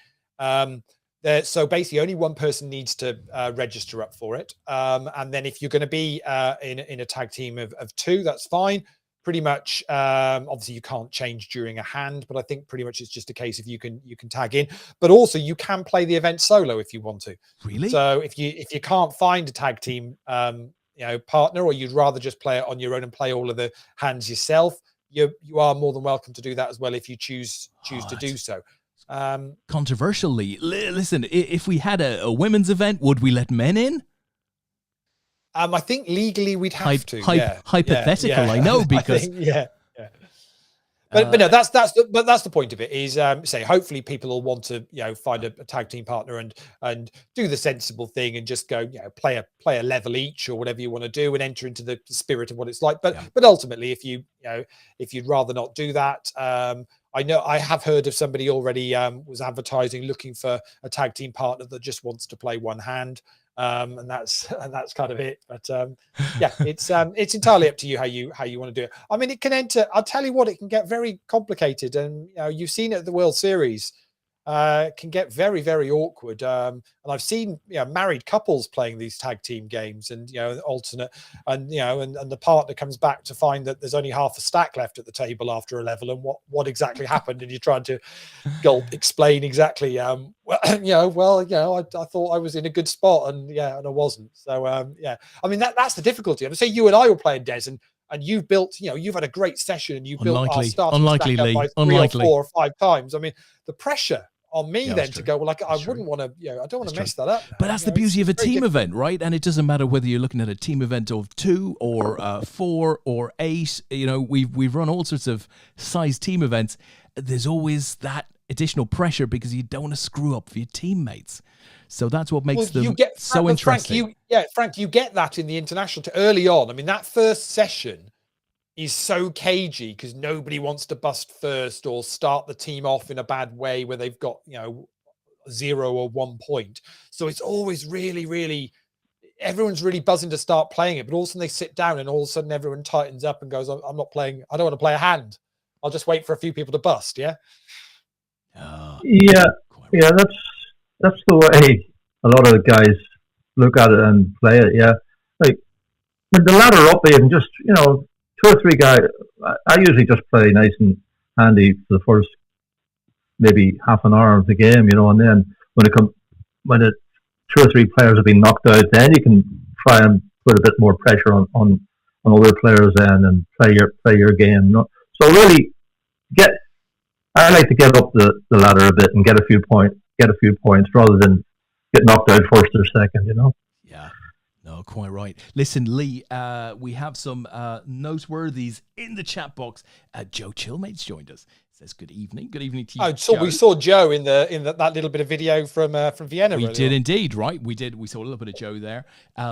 So basically, only one person needs to register up for it, and then if you're going to be in a tag team of two, that's fine. Pretty much, obviously you can't change during a hand, but I think pretty much it's just a case of you can tag in, but also you can play the event solo if you want to. Really? So if you can't find a tag team, partner, or you'd rather just play it on your own and play all of the hands yourself, you are more than welcome to do that as well if you choose to do so. Controversially, listen, if we had a women's event, would we let men in? I think legally we'd have to. Hypothetical, I know, because But no, that's the point of it. Is say hopefully people will want to find a tag team partner and do the sensible thing and just go play a level each or whatever you want to do and enter into the spirit of what it's like. But ultimately, if you'd rather not do that, I know I have heard of somebody already was advertising looking for a tag team partner that just wants to play one hand. And that's kind of it. But it's entirely up to you how you want to do it. I mean, it can enter. I'll tell you what, it can get very complicated, and you've seen it at the World Series. Can get very, very awkward. And I've seen married couples playing these tag team games, and alternate, and and the partner comes back to find that there's only half a stack left at the table after a level, and what exactly happened, and you're trying to explain exactly. I thought I was in a good spot, and I wasn't. So I mean that's the difficulty. I mean, say you and I were playing Des, and you've built, you've had a great session, and you built our starting stack up by 3 or 4 or 5 times. I mean, the pressure on me to go, well, I wouldn't want to, I don't want to mess that up. But that's the beauty of a team event, right? And it doesn't matter whether you're looking at a team event of 2 or 4 or 8. We've run all sorts of size team events. There's always that additional pressure because you don't want to screw up for your teammates. So that's what makes them so interesting. Frank, you get that in the international early on. I mean, that first session is so cagey because nobody wants to bust first or start the team off in a bad way where they've got 0 or 1 point. So it's always really, really, everyone's really buzzing to start playing it, but all of a sudden they sit down and all of a sudden everyone tightens up and goes, I'm not playing, I don't want to play a hand. I'll just wait for a few people to bust. That's the way a lot of the guys look at it and play it. Like when the ladder up, even just 2 or 3 guys. I usually just play nice and handy for the first maybe half an hour of the game, and then when 2 or 3 players have been knocked out, then you can try and put a bit more pressure on other players and play your game. So really, I like to get up the ladder a bit and get a few points rather than get knocked out first or second. Yeah. No, quite right. Listen, Lee, we have some noteworthies in the chat box. Joe Chillmate's joined us. Says good evening. Good evening to you. So we saw Joe in that little bit of video from Vienna. We did indeed, right? We did. We saw a little bit of Joe there.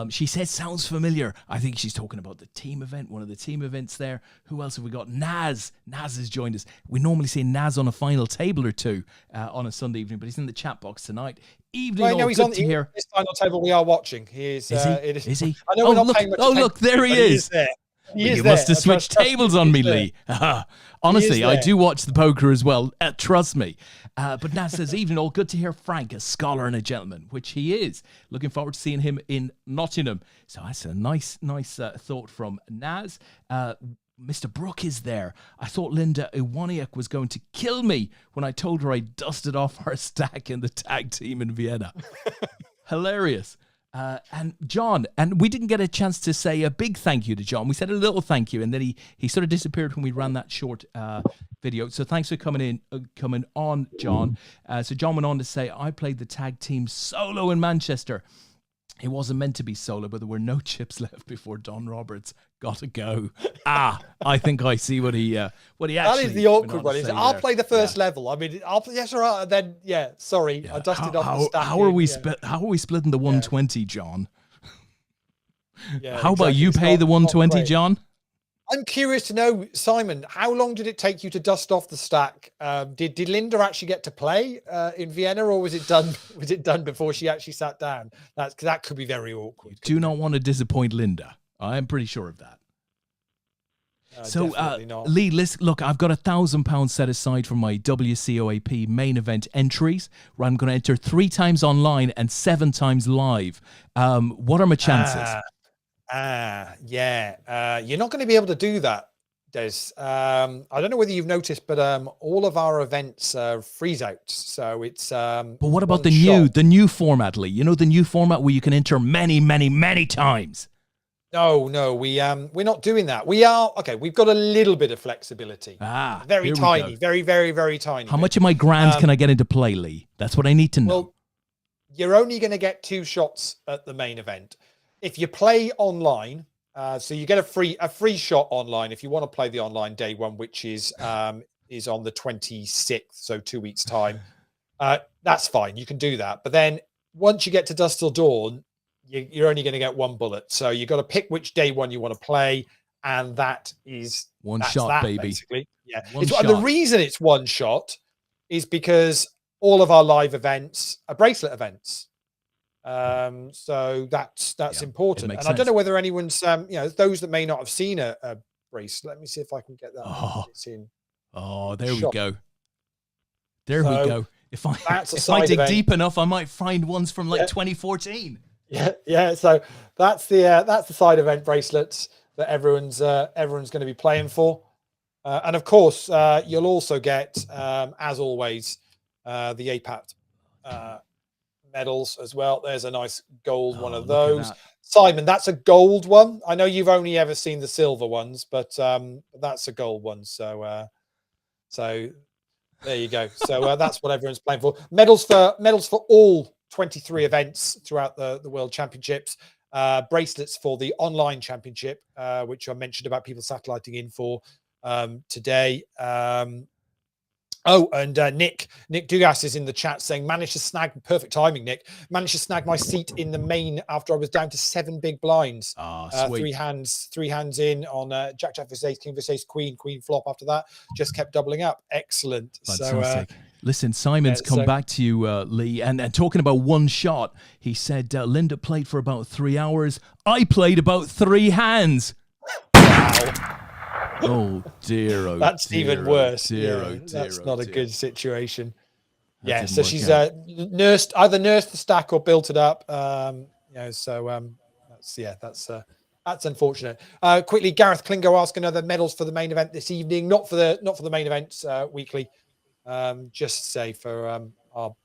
She said sounds familiar. I think she's talking about the team event, one of the team events there. Who else have we got? Naz. Naz has joined us. We normally see Naz on a final table or two on a Sunday evening, but he's in the chat box tonight. Evening. Well, no, he's on this final table we are watching. Is he? I know we're not paying much attention, look, there he is. You must have switched tables on me, Lee. Honestly, I do watch the poker as well. Trust me. But Naz says, evening all. Good to hear Frank, a scholar and a gentleman, which he is. Looking forward to seeing him in Nottingham. So that's a nice thought from Naz. Mr. Brook is there. I thought Linda Iwaniak was going to kill me when I told her I dusted off our stack in the tag team in Vienna. Hilarious. And John, and we didn't get a chance to say a big thank you to John. We said a little thank you, and then he sort of disappeared when we ran that short video. So thanks for coming on, John. So John went on to say, I played the tag team solo in Manchester. It wasn't meant to be solo, but there were no chips left before Don Roberts got to go. I think I see what he actually. That is the awkward one. I'll play the first level. I mean, yes, all right. And then, sorry, I dusted off the stack. How are we splitting the 120, John? Yeah, How about exactly. you It's pay not- the not 120, great. John? I'm curious to know, Simon, how long did it take you to dust off the stack? Did Linda actually get to play in Vienna, or was it done? Was it done before she actually sat down? That could be very awkward. Do not want to disappoint Linda. I'm pretty sure of that. So, Definitely not. Lee, look, I've got £1,000 set aside for my WCOAP main event entries, where I'm going to enter 3 times online and 7 times live. What are my chances? Yeah. You're not going to be able to do that, Des. I don't know whether you've noticed, but all of our events freeze out. So it's. But what about the new format, Lee? You know, the new format where you can enter many, many, many times. No, we're not doing that. We are okay. We've got a little bit of flexibility. Very tiny, very, very, very tiny. How much of my grand can I get into play, Lee? That's what I need to know. Well, you're only going to get 2 shots at the main event. If you play online, so you get a free shot online if you want to play the online day one, which is on the 26th, so 2 weeks time. That's fine. You can do that. But then once you get to Dusk Till Dawn, you're only going to get 1 bullet. So you've got to pick which day one you want to play, and that's one shot, baby. Basically. Yeah. And the reason it's 1 shot is because all of our live events are bracelet events. So that's important. And I don't know whether anyone's those that may not have seen a bracelet. Let me see if I can get that. It's in. Oh, there we go. There we go. If I dig deep enough, I might find ones from 2014. Yeah. So that's the side event bracelets that everyone's going to be playing for, and of course you'll also get, as always, the APAT medals as well. There's a nice gold one of those. Simon, that's a gold one. I know you've only ever seen the silver ones, but that's a gold one. So there you go. So that's what everyone's playing for. Medals for all 23 events throughout the World Championships. Bracelets for the online championship, which I mentioned about people satelliting in for today. Nick Dugas is in the chat saying, perfect timing, Nick. Managed to snag my seat in the main after I was down to 7 big blinds. Sweet. Three hands in on Jack versus Ace, King versus Ace, Queen flop after that. Just kept doubling up. Excellent. Fantastic. So, listen, Simon's come back to you, Lee, and talking about 1 shot, he said Linda played for about 3 hours. I played about 3 hands. Wow. Oh dear! That's even worse. That's that's not a good situation. That so she's either nursed the stack or built it up. That's unfortunate. Quickly, Gareth Klingo asked another medals for the main event this evening, not for the main events weekly. Just say for our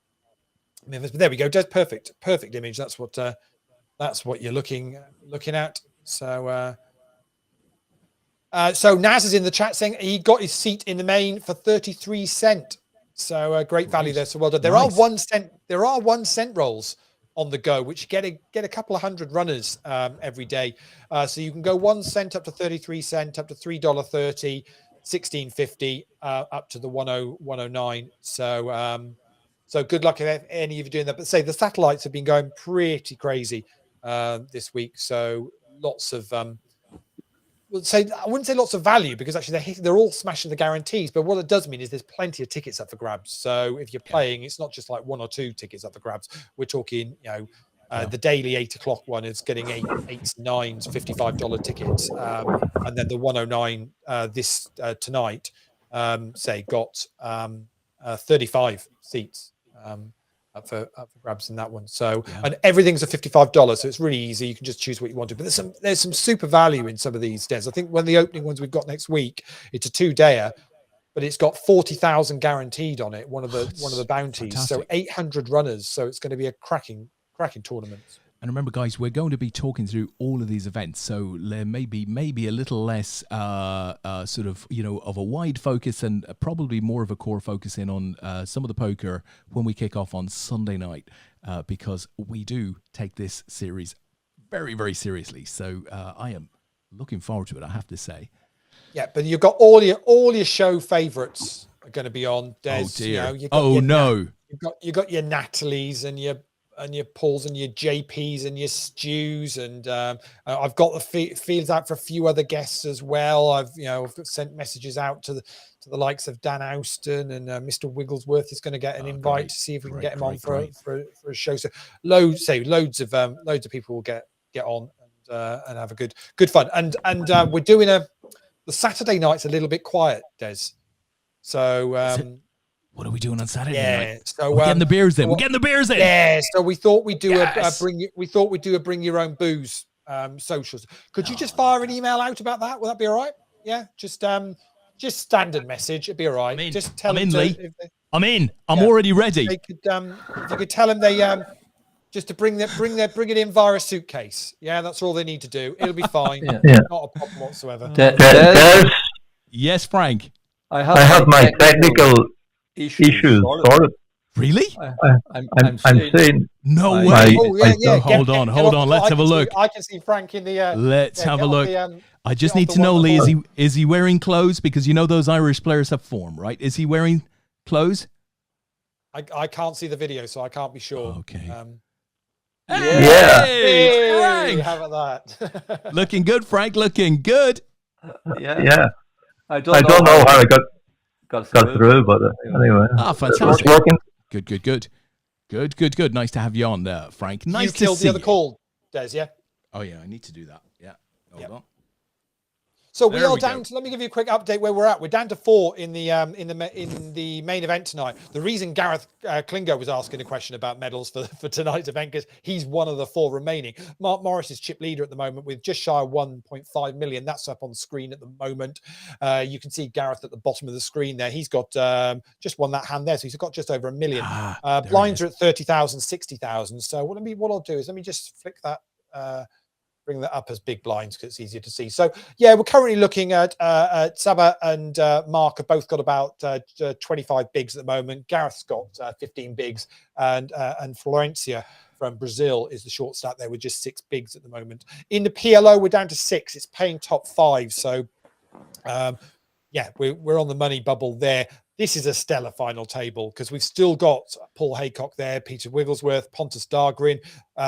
members. But there we go. Just perfect image. That's what you're looking at. So Naz is in the chat saying he got his seat in the main for 33 cents. So great value there. So well done. There are 1 cent. There are 1 cent rolls on the go, which get a couple of hundred runners every day. So you can go 1 cent up to 33 cents, up to $3.30, $16.50, up to the 109. So good luck if any of you doing that. But say the satellites have been going pretty crazy this week. So lots of I wouldn't say lots of value, because actually they're all smashing the guarantees. But what it does mean is there's plenty of tickets up for grabs. So if you're playing, it's not just like 1 or 2 tickets up for grabs. We're talking, the daily 8 o'clock one is getting 8s, 9s, $55 tickets, and then the 109 this tonight, got 35 seats. Up for grabs in that one. So and everything's at $55, so it's really easy. You can just choose what you want to. But there's some super value in some of these days. I think one of the opening ones we've got next week, it's a 2-dayer, but it's got 40,000 guaranteed on it. One of the bounties. Fantastic. So 800 runners. So it's going to be a cracking tournament. And remember, guys, we're going to be talking through all of these events, so there may be a little less sort of, of a wide focus, and probably more of a core focus in on some of the poker when we kick off on Sunday night, because we do take this series very, very seriously. So I am looking forward to it, I have to say. Yeah, but you've got all your show favourites are going to be on. Des, oh dear! You've no! You've got your Natalie's and your Pauls and your JPs and your Stews, and I've got the feelers out for a few other guests as well. I've sent messages out to the likes of Dan Austin, and Mr. Wigglesworth is going to get an invite to see if we can get him on for a show. So loads of people will get on and have a good fun. And we're doing the Saturday night's a little bit quiet, Des. So what are we doing on Saturday night? So we're getting the beers in. We're getting the beers in. Yeah. So we thought we'd do a bring your own booze socials. Could you just fire an email out about that? Will that be all right? Yeah. Just standard message. It'd be all right. Just tell them. I'm in. I'm already ready. They could, if you could tell them just to bring it in via a suitcase. Yeah, that's all they need to do. It'll be fine. Not a problem whatsoever. Yes, Frank. I have my technical issues sorted. Really? I'm saying no way. Hold on. Let's have a look. I can see Frank in the. Let's have a look. I just need to know, Lee. Is he wearing clothes? Because you know those Irish players have form, right? Is he wearing clothes? I can't see the video, so I can't be sure. Okay. Hey, Frank. How about that? Looking good, Frank. Looking good. Yeah. I don't know how I got through, but anyway. Fantastic. It's working. Good. Nice to have you on there, Frank. Nice to see you. You killed the other call, Des, yeah? Oh, yeah, I need to do that. Yeah. Hold on. So we are down to, let me give you a quick update where we're at. We're down to 4 in the main event tonight. The reason Gareth Klingo was asking a question about medals for tonight's event, because he's one of the 4 remaining. Mark Morris is chip leader at the moment with just shy of 1.5 million. That's up on the screen at the moment. You can see Gareth at the bottom of the screen there. He's got just won that hand there, so he's got just over 1 million. Blinds are at 30,000, 60,000. So what I'll do is let me just flick that. Bring that up as big blinds because it's easier to see. So yeah, we're currently looking at Saba and Mark have both got about 25 bigs at the moment. Gareth's got 15 bigs, and Florencia from Brazil is the short stack there with just 6 bigs at the moment. In the PLO, we're down to 6. It's paying top 5. So we're on the money bubble there. This is a stellar final table because we've still got Paul Haycock there, Peter Wigglesworth, Pontus Dahlgren,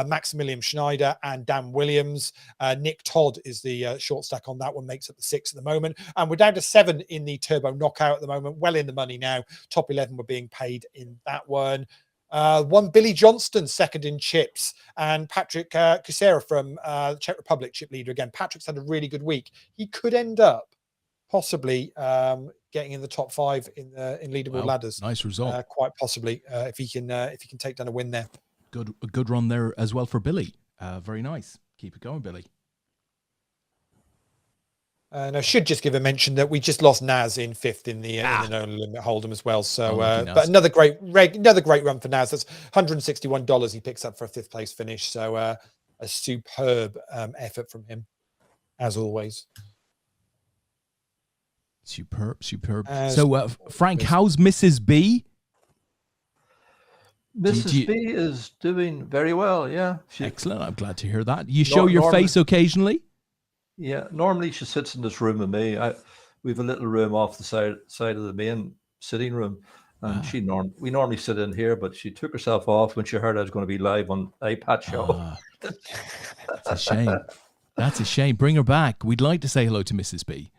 Maximilian Schneider, and Dan Williams. Nick Todd is the short stack on that one, makes up the 6 at the moment. And we're down to 7 in the Turbo Knockout at the moment, well in the money now. Top 11 were being paid in that one. One Billy Johnston, second in chips, and Patrick Kusera from Czech Republic, chip leader again. Patrick's had a really good week. He could end up possibly getting in the top 5 in leaderboard ladders. Nice result. Quite possibly if he can take down a win there. A good run there as well for Billy. Very nice. Keep it going, Billy. And I should just give a mention that we just lost Naz in 5th in the no limit hold'em as well. So, but another great run for Naz. That's $161 he picks up for a 5th place finish. So a superb effort from him, as always. Superb. So, Frank, how's Mrs. B? Mrs. B is doing very well, yeah. Excellent. I'm glad to hear that. You show your face occasionally? Yeah, normally she sits in this room with me. We have a little room off the side of the main sitting room. And we normally sit in here, but she took herself off when she heard I was going to be live on APAT show. That's a shame. That's a shame. Bring her back. We'd like to say hello to Mrs. B.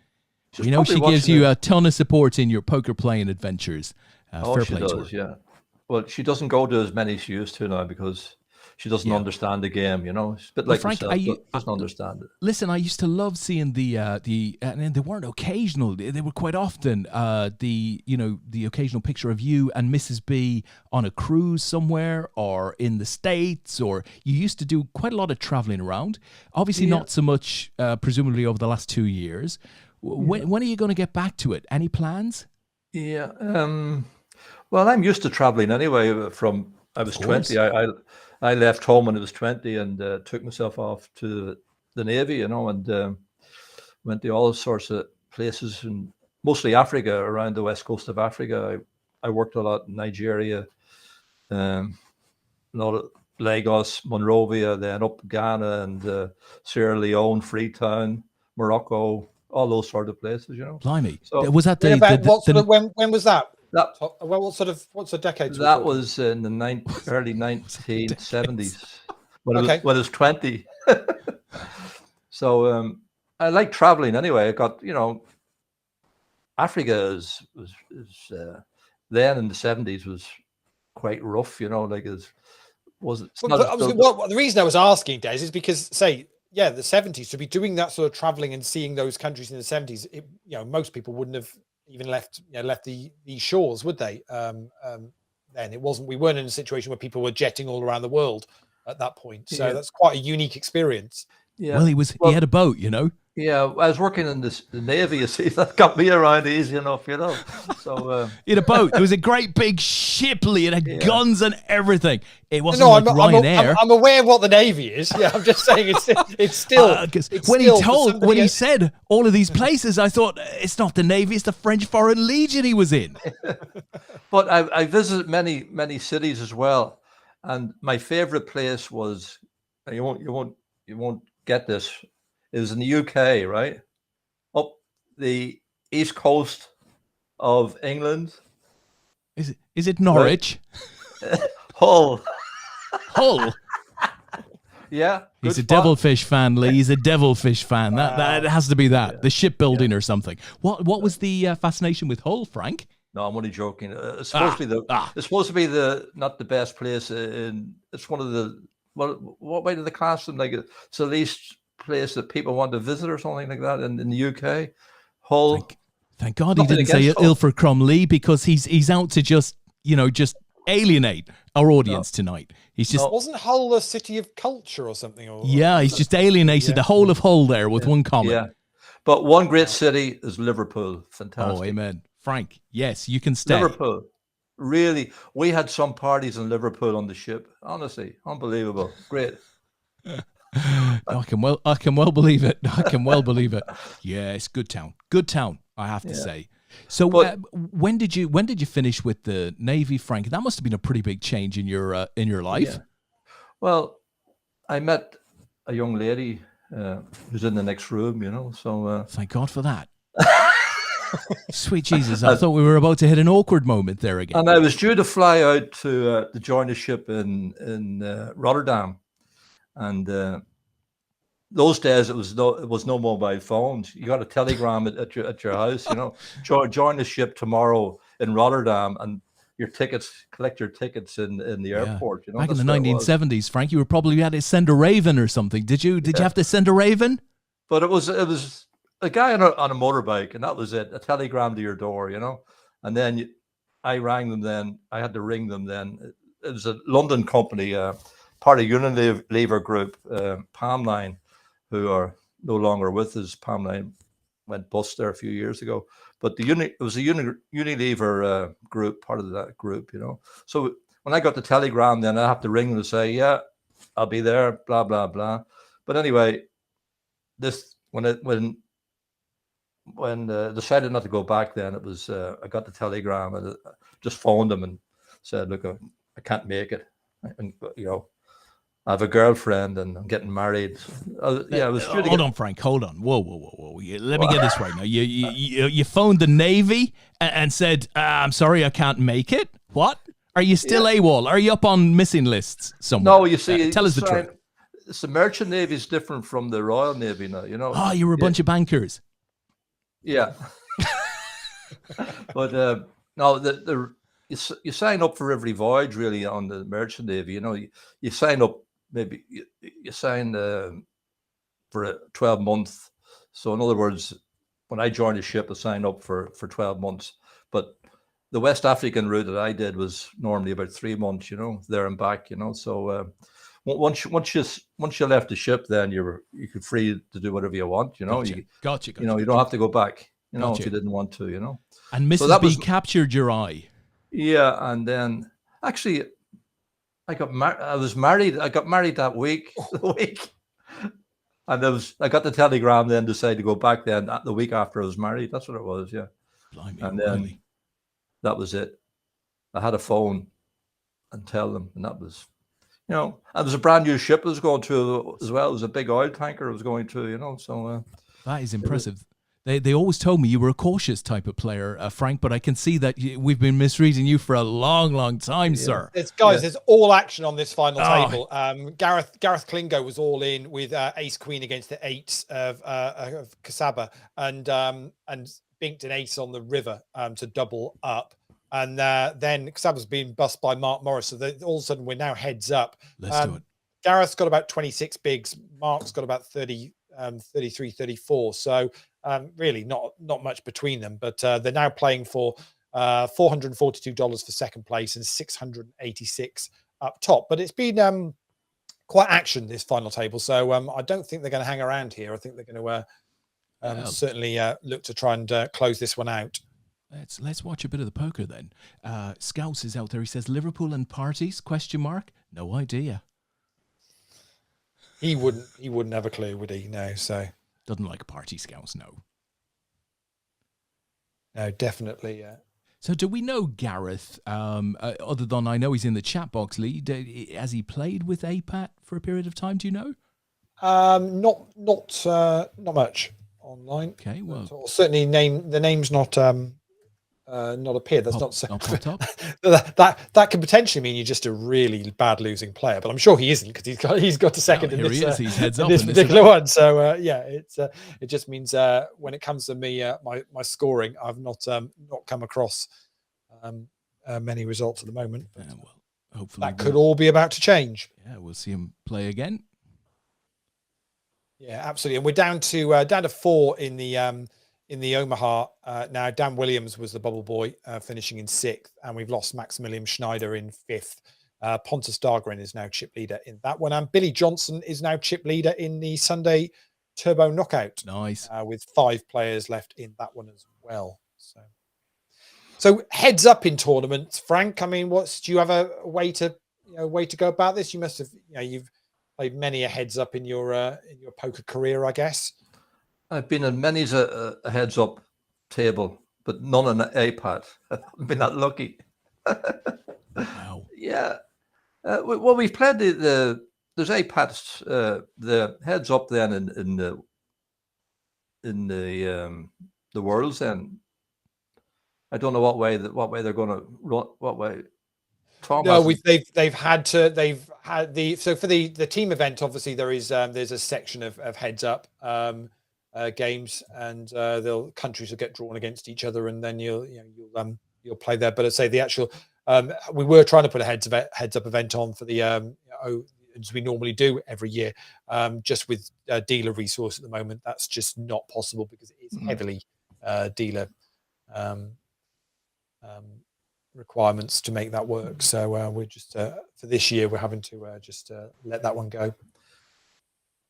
You know, she gives you a ton of support in your poker playing adventures. Fair play to her. Yeah. Well, she doesn't go to as many as she used to now because she doesn't understand the game, you know. It's a bit like Frank, myself, doesn't understand it. Listen, I used to love seeing and they weren't occasional. They were quite often the occasional picture of you and Mrs. B on a cruise somewhere or in the States, or you used to do quite a lot of traveling around. Obviously not so much, presumably over the last 2 years. When are you going to get back to it? Any plans? Yeah. Well, I'm used to traveling anyway. From I was 20, I left home when I was 20 and took myself off to the Navy, you know, and went to all sorts of places, and mostly Africa, around the west coast of Africa. I worked a lot in Nigeria, a lot of Lagos, Monrovia, then up Ghana and Sierra Leone, Freetown, Morocco. All those sort of places, you know. Blimey. So, was that when was that? Well, what's the decade? That was in the early 1970s. When Okay. I was 20. So I like traveling anyway. I got, Africa was then in the 70s was quite rough, like it wasn't. The reason I was asking, Des, is because the 70s, to be doing that sort of traveling and seeing those countries in the 70s, most people wouldn't have even left these shores, would they? Then we weren't in a situation where people were jetting all around the world at that point. So that's quite a unique experience. Yeah. Well, he had a boat, Yeah, I was working in the Navy, you see, that got me around easy enough, So he had a boat. There was a great big ship, Lee. It had guns and everything. It wasn't like Ryanair. I'm aware of what the Navy is. Yeah, I'm just saying it's still. When he said all of these places, I thought it's not the Navy, it's the French Foreign Legion he was in. But I visited many cities as well, and my favorite place was, you won't get this. It was in the UK, right? Up the east coast of England. Is it Norwich? Right? Hull. Hull. Yeah. He's a Devilfish fan, Lee. He's a Devilfish fan. That has to be that. Yeah. The shipbuilding or something. What was the fascination with Hull, Frank? No, I'm only joking. It's supposed to be not the best place it's one of the what way do they class them? Like it's the least place that people want to visit or something like that in the UK. Hull. Thank God he didn't say Ilford Crumley, because he's out to just alienate our audience tonight. He's just wasn't Hull a city of culture or something? He's just alienated the whole of Hull there with one comment. Yeah, but one great city is Liverpool. Fantastic. Oh, amen, Frank. Yes, you can stay. Liverpool. Really, we had some parties in Liverpool on the ship. Honestly, unbelievable. Great. I can well believe it. I can well believe it. Yeah, it's good town. Good town, I have to say. So, when did you finish with the Navy, Frank? That must have been a pretty big change in your life. Yeah. Well, I met a young lady who's in the next room. So thank God for that. Sweet Jesus! I thought we were about to hit an awkward moment there again. And I was due to fly out to join a ship in Rotterdam. And those days it was no mobile phones. You got a telegram at your house. Join the ship tomorrow in Rotterdam, and collect your tickets in the airport. Back in the 1970s, Frank, you probably had to send a raven or something. Did you have to send a raven? But it was a guy on a motorbike, and that was it. A telegram to your door, And then I rang them. Then I had to ring them. Then it was a London company. Part of Unilever Group, Palmline, who are no longer with us. Palmline went bust there a few years ago. But it was a Unilever group, part of that group, So when I got the telegram, then I have to ring them to say, yeah, I'll be there, blah, blah, blah. But anyway, when decided not to go back, then it was, I got the telegram and I just phoned them and said, look, I can't make it. And, I have a girlfriend and I'm getting married. Hold on, Frank. Hold on. Whoa. Let me get this right now. You phoned the Navy and said, I'm sorry, I can't make it. What? Are you still AWOL? Are you up on missing lists somewhere? No, you see. Tell us the truth. The merchant Navy is different from the Royal Navy now, Oh, you were a bunch of bankers. Yeah. But no, you sign up for every voyage really on the merchant Navy. You sign up. Maybe you sign for a 12-month. So in other words, when I joined the ship, I signed up for 12 months. But the West African route that I did was normally about 3 months, there and back, So once you left the ship, then you could free to do whatever you want, Gotcha. You don't have to go back, if you didn't want to, And Mrs. B captured your eye. Yeah, and then actually. I got married. I got married that week. And I got the telegram then to say to go back then the week after I was married. That's what it was, yeah. Blimey, and then that was it. I had a phone and tell them, and that was, and there was a brand new ship that was going to as well. It was a big oil tanker it was going to, So that is impressive. They always told me you were a cautious type of player, Frank, but I can see that we've been misreading you for a long, long time, sir. There's all action on this final table. Gareth Klingo was all in with ace queen against the eights of Kasaba, and binked an ace on the river to double up. And then Kasaba's been bust by Mark Morris, so all of a sudden we're now heads up. Let's do it. Gareth's got about 26 bigs. Mark's got about 30, 33, 34. So really not much between them, but they're now playing for $442 for second place and 686 up top. But it's been quite action, this final table. So I don't think they're going to hang around here. I think they're going to certainly look to try and close this one out. Let's watch a bit of the poker then. Scouts is out there. He says Liverpool and parties ? No idea. He wouldn't have a clue, would he? No. So doesn't like party, Scouts. No, definitely. So do we know Gareth? Other than I know he's in the chat box, Lee. Has he played with APAT for a period of time? Do you know? Not much online. Okay, well, certainly the name's not appeared. That's not popped up. that could potentially mean you're just a really bad losing player, but I'm sure he isn't, because he's got a second in this, he's heads up this particular one. So it just means when it comes to me, my scoring, I've not come across many results at the moment. But well, hopefully that could all be about to change. Yeah, we'll see him play again. Yeah, absolutely. And we're down to 4 in the Omaha now. Dan Williams was the bubble boy, finishing in 6th, and we've lost Maximilian Schneider in 5th. Pontus Dahlgren is now chip leader in that one, and Billy Johnson is now chip leader in the Sunday Turbo Knockout. Nice, with 5 players left in that one as well. So heads up in tournaments, Frank. I mean, do you have a way to go about this? You must have, you've played many a heads up in your poker career, I guess. I've been in many's a heads up table, but none in APAT. I haven't been that lucky. Wow. Yeah. Well, we've played there's APATs, the heads up then in the Worlds. Then I don't know what way they're going to run. What way? Tom no, they've had the for the team event. Obviously, there's a section of heads up. Games, and countries will get drawn against each other, and then you'll play there. But I'd say the actual we were trying to put a heads up event on for the as we normally do every year, just with dealer resource at the moment. That's just not possible because it is heavily dealer requirements to make that work. So we're just for this year we're having to just let that one go.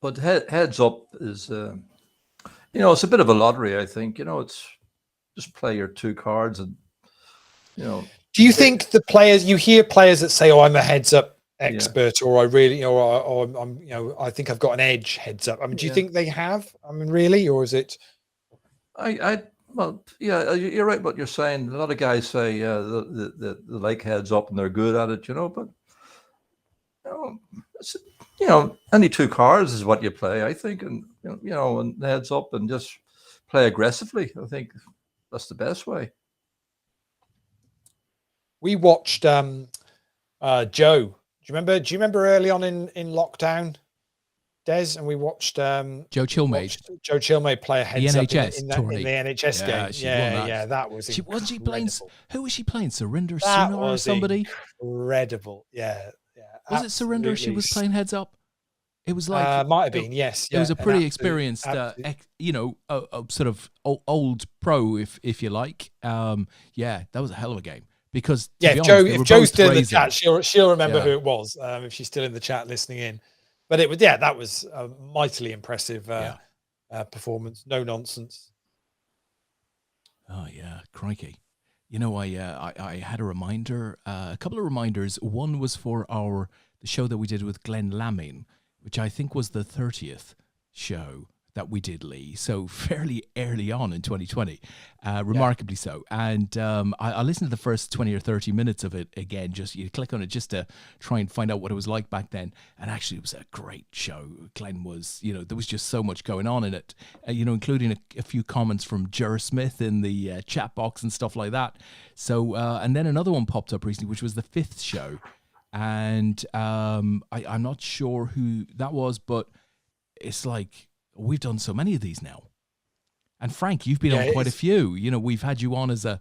But heads up is it's a bit of a lottery, I think. It's just play your 2 cards and Do you think the players, you hear players that say, "Oh, I'm a heads up expert," or "I really," or I'm, I think I've got an edge heads up. I mean, do you think they have? I mean, really, or is it? Well, yeah, you're right. What you're saying. A lot of guys say, the like heads up and they're good at it, but only 2 cards is what you play, I think, and and heads up and just play aggressively. I think that's the best way. We watched Joe. Do you remember early on in lockdown, Des? And we watched Joe Chilmade play a heads up in the NHS game. Yeah, that was wasn't she playing? Who was she playing? Surinder that Suna was or somebody? Incredible. Yeah. Was it Surinder she was playing heads up? It was like might have been, yes. It was a pretty experienced, a sort of old pro, if you like. That was a hell of a game because if Joe's still in the chat, she'll remember who it was if she's still in the chat listening in. But it was that was a mightily impressive performance. No nonsense. Oh yeah, crikey! I had a reminder, a couple of reminders. One was for the show that we did with Glenn Lamming, which I think was the 30th show. that we did, Lee. So fairly early on in 2020, remarkably so. And I listened to the first 20 or 30 minutes of it again. Just you click on it just to try and find out what it was like back then. And actually, it was a great show. Glenn was, there was just so much going on in it, including a few comments from Jer Smith in the chat box and stuff like that. So, and then another one popped up recently, which was the 5th show. And I'm not sure who that was, but it's like, we've done so many of these now. And Frank, you've been on quite a few. We've had you on as a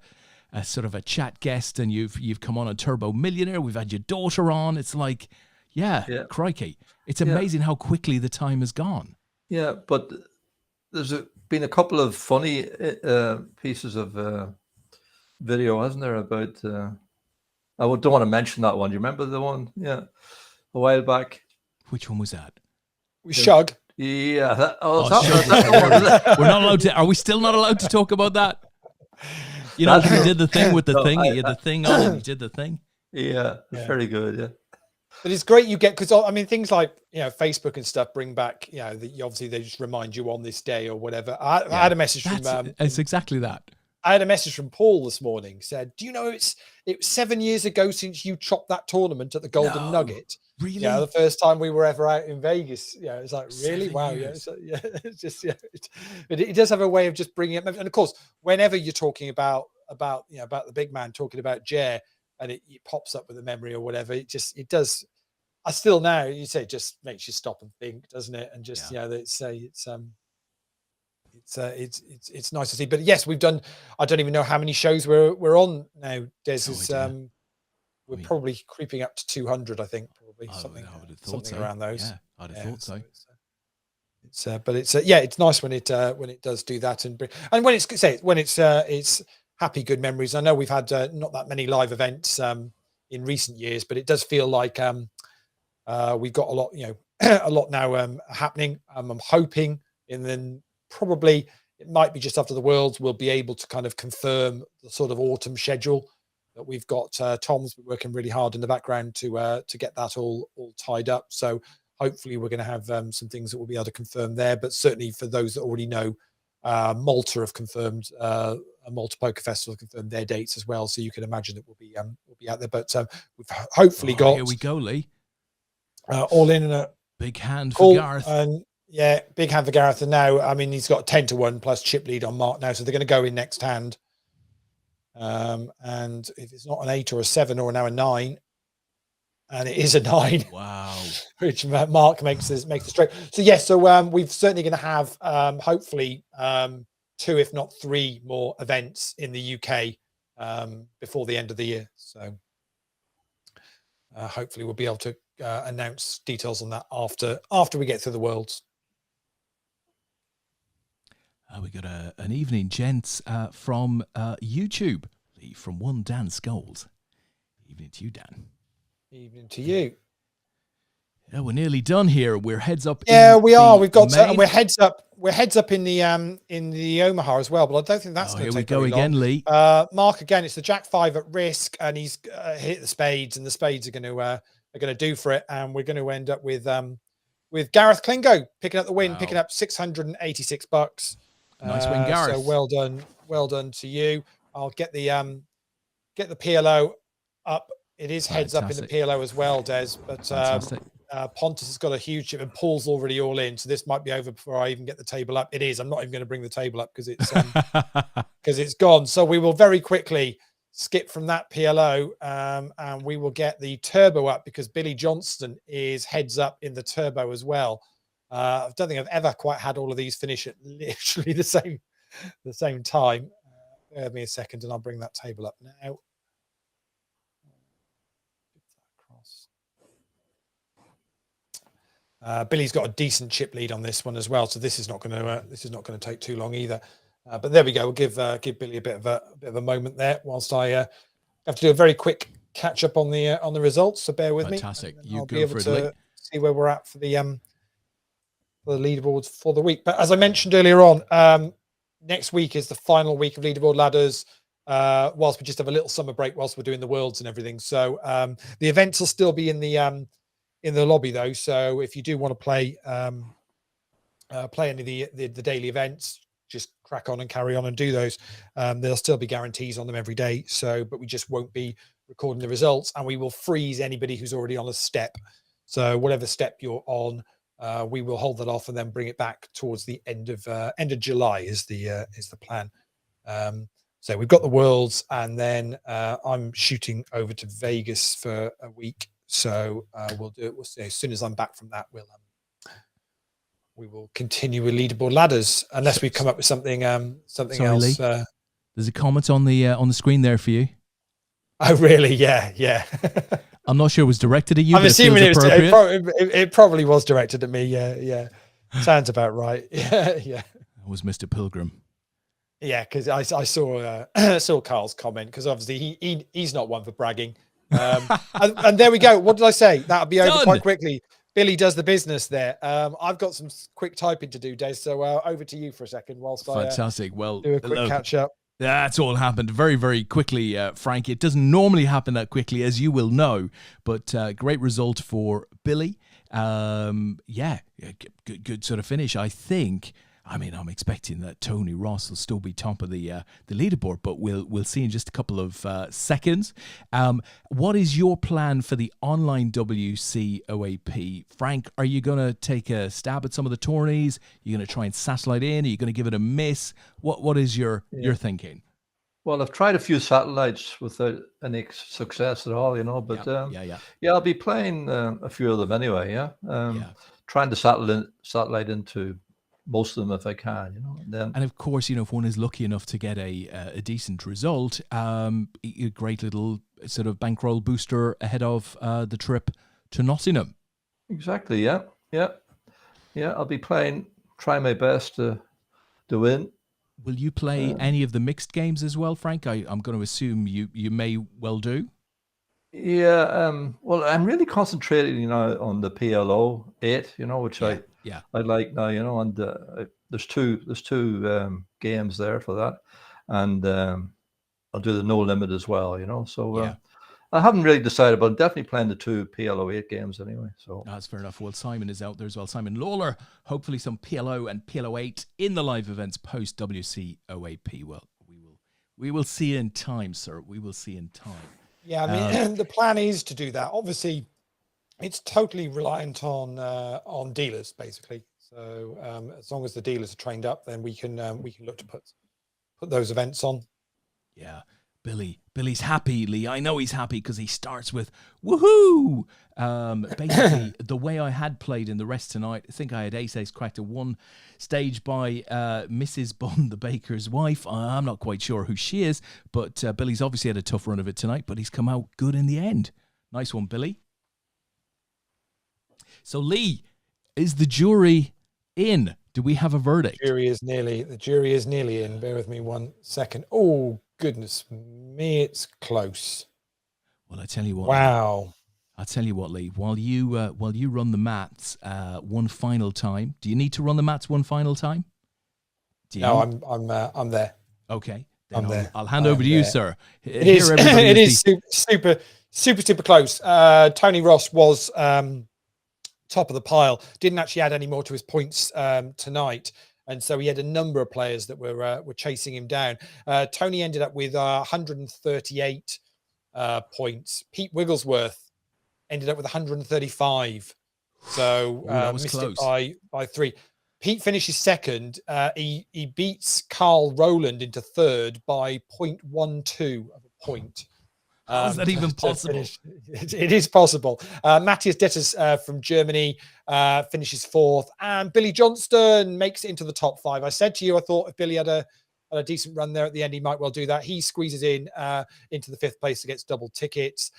sort of a chat guest, and you've come on a Turbo Millionaire. We've had your daughter on. It's like, crikey. It's amazing how quickly the time has gone. Yeah, but there's been a couple of funny pieces of video, hasn't there, about... I don't want to mention that one. Do you remember the one? Yeah, a while back. Which one was that? We Shug. Yeah. We're not allowed to. Are we still not allowed to talk about that? You did the thing with the thing. You had the thing on, and you did the thing. Yeah, it's very good. Yeah. But it's great you get, because I mean things like Facebook and stuff bring back obviously they just remind you on this day or whatever. I had a message from it's exactly that. I had a message from Paul this morning. Said, "Do you know it was 7 years ago since you chopped that tournament at the Golden Nugget? Really? Yeah, the first time we were ever out in Vegas. Yeah, it's like really 7 wow. years. It's just it does have a way of just bringing it. And of course, whenever you're talking about the big man talking about Jer, and it pops up with a memory or whatever, it does. I still now you say it just makes you stop and think, doesn't it? And just it's nice to see. But yes, we've done. I don't even know how many shows we're on now. Des we're probably creeping up to 200. I think probably something around those. Yeah, I'd have thought so. It's nice when it does do that, and when it's happy good memories. I know we've had not that many live events in recent years, but it does feel like we've got a lot a lot now happening. I'm hoping then probably it might be just after the Worlds we'll be able to kind of confirm the sort of autumn schedule that we've got. Tom's been working really hard in the background to get that all tied up. So hopefully we're going to have some things that we'll be able to confirm there. But certainly for those that already know, Malta have confirmed, Malta Poker Festival have confirmed their dates as well. So you can imagine that we'll be out there. But we've hopefully got. Here we go, Lee. All in a big hand for Gareth. And big hand for Gareth. And now, I mean, he's got 10-1 plus chip lead on Mark now. So they're going to go in next hand. And if it's not an 8 or a 7 or now a 9, and it is a 9, wow, which Mark makes the straight. So yes, so we're certainly going to have hopefully 2, if not 3 more events in the UK before the end of the year. So hopefully we'll be able to announce details on that after we get through the Worlds. We got an evening, gents, from YouTube, from one Dan Scholes. Evening to you, Dan. Evening to you. Yeah, we're nearly done here. We're heads up. Yeah, we are. We've got we're heads up. We're heads up in the Omaha as well, but I don't think that's going to take very long. Here we go again, Lee. Mark again. It's the Jack 5 at risk, and he's hit the spades, and the spades are going to do for it, and we're going to end up with Gareth Klingo picking up the win, picking up $686. Nice win, Gareth. So well done to you. I'll get the PLO up. It is heads up in the PLO as well, Des. But Pontus has got a huge chip, and Paul's already all in. So this might be over before I even get the table up. It is. I'm not even going to bring the table up because it's gone. So we will very quickly skip from that PLO, and we will get the turbo up because Billy Johnston is heads up in the turbo as well. I don't think I've ever quite had all of these finish at literally the same time. Bear with me a second, and I'll bring that table up now. Billy's got a decent chip lead on this one as well, so this is not going to take too long either. But there we go. We'll give Billy a bit of a moment there whilst I have to do a very quick catch up on the results. So bear with me. Fantastic. I'll be able to see where we're at for the leaderboards for the week. But as I mentioned earlier on, next week is the final week of leaderboard ladders. Whilst we just have a little summer break whilst we're doing the Worlds and everything. So the events will still be in the lobby though. So if you do want to play play any of the daily events, just crack on and carry on and do those. There'll still be guarantees on them every day. So, but we just won't be recording the results, and we will freeze anybody who's already on a step. So whatever step you're on, we will hold that off and then bring it back towards the end of July is the plan. So we've got the Worlds, and then I'm shooting over to Vegas for a week. So we'll do it. We'll see. As soon as I'm back from that, we will continue with leaderboard ladders, unless we come up with something something Sorry, else. Lee. There's a comment on the screen there for you. Oh, really? Yeah. I'm not sure it was directed at you. I'm but assuming it probably was directed at me. Yeah. Sounds about right. Yeah. It was Mr. Pilgrim. Yeah, because I saw saw Carl's comment, because obviously he's not one for bragging. And there we go. What did I say? That'll be over quite quickly. Billy does the business there. I've got some quick typing to do, Des. So over to you for a second whilst Fantastic. I do a quick catch up. That's all happened very, very quickly, Frank. It doesn't normally happen that quickly, as you will know, but great result for Billy. Good sort of finish. I'm expecting that Tony Ross will still be top of the leaderboard, but we'll see in just a couple of seconds. What is your plan for the online WCOAP? Frank, are you going to take a stab at some of the tourneys? Are you going to try and satellite in? Are you going to give it a miss? What is your thinking? Well, I've tried a few satellites without any success at all, but I'll be playing a few of them anyway. Trying to satellite into most of them if I can, and of course, if one is lucky enough to get a decent result, a great little sort of bankroll booster ahead of the trip to Nottingham. Exactly. Yeah. I'll be trying my best to win. Will you play any of the mixed games as well, Frank? I'm going to assume you may well do. Yeah. Well, I'm really concentrating, on the PLO 8, which I like now, and there's two games there for that, and I'll do the no limit as well, So I haven't really decided, but I'm definitely playing the two PLO 8 games anyway. So that's fair enough. Well, Simon is out there as well. Simon Lawler, hopefully some PLO and PLO 8 in the live events post WCOAP. Well, we will see in time, sir. We will see in time. Yeah, I mean, the plan is to do that. Obviously, it's totally reliant on dealers, basically. So as long as the dealers are trained up, then we can look to put those events on. Yeah, Billy's happy, Lee. I know he's happy because he starts with woohoo. Basically, the way I had played in the rest tonight, I think I had ace cracked at one stage by Mrs. Bond, the baker's wife. I'm not quite sure who she is, but Billy's obviously had a tough run of it tonight, but he's come out good in the end. Nice one, Billy. So, Lee, is the jury in? Do we have a verdict? The jury is nearly in. Bear with me 1 second. Oh, goodness me, it's close. Well, I tell you what. Wow. I'll tell you what, Lee. While you run the maths one final time, do you need to run the maths one final time? No, I'm there. Okay, then I'm there. I'll hand over to you, sir. It is super close. Tony Ross was top of the pile. Didn't actually add any more to his points tonight, and so he had a number of players that were chasing him down. Tony ended up with 138 points. Pete Wigglesworth ended up with 135, so missed close. It by 3. Pete finishes second. He beats Carl Rowland into third by 0.12 of a point. How is that even possible? It is possible. Matthias Detters from Germany finishes fourth, and Billy Johnston makes it into the top 5. I said to you, I thought if Billy had a decent run there at the end, he might well do that. He squeezes in into the 5th place against double tickets.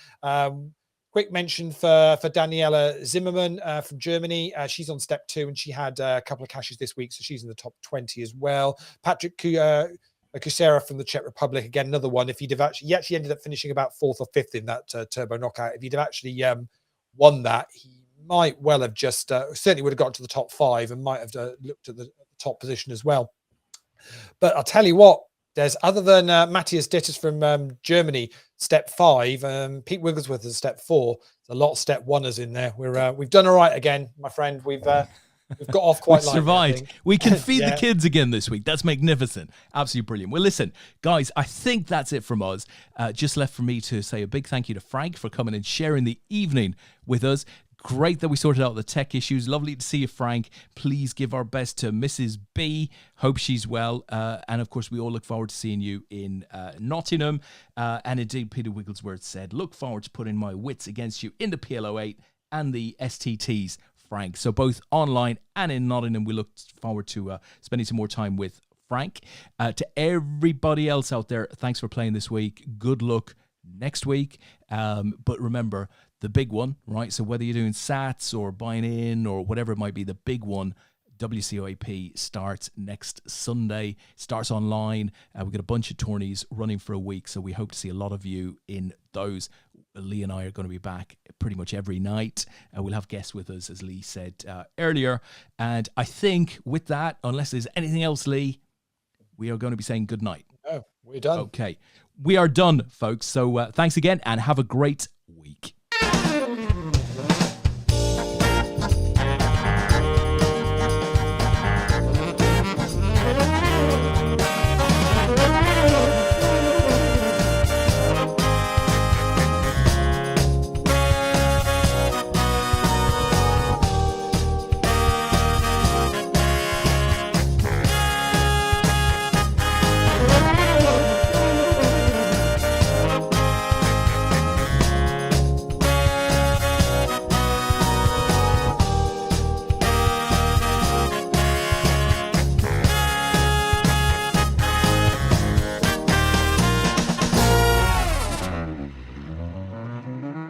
Quick mention for Daniela Zimmerman from Germany. She's on step 2, and she had a couple of cashes this week, so she's in the top 20 as well. Patrick Kusera from the Czech Republic, again, another one. If he actually ended up finishing about 4th or 5th in that turbo knockout. If he'd have actually won that, he might well have just certainly would have gotten to the top 5 and might have looked at the top position as well. But I'll tell you what, there's other than Matthias Ditters from Germany, step 5, Pete Wigglesworth is step 4. There's a lot of step 1ers in there. We've done all right again, my friend. We've We've got off quite lightly, survived. We can feed Yeah. the kids again this week. That's magnificent. Absolutely brilliant. Well, listen, guys, I think that's it from us. Just left for me to say a big thank you to Frank for coming and sharing the evening with us. Great that we sorted out the tech issues. Lovely to see you, Frank. Please give our best to Mrs. B. Hope she's well. And of course, we all look forward to seeing you in Nottingham. And indeed, Peter Wigglesworth said, look forward to putting my wits against you in the PLO8 and the STTs, Frank. So both online and in Nottingham, we look forward to spending some more time with Frank. To everybody else out there, thanks for playing this week. Good luck next week. But remember, the big one, right? So whether you're doing sats or buying in or whatever it might be, the big one, WCOAP starts next Sunday, starts online. We've got a bunch of tourneys running for a week, so we hope to see a lot of you in those. Lee and I are going to be back pretty much every night. We'll have guests with us, as Lee said earlier. And I think with that, unless there's anything else, Lee, we are going to be saying good night. Oh, we're done. Okay. We are done, folks. So thanks again and have a great week.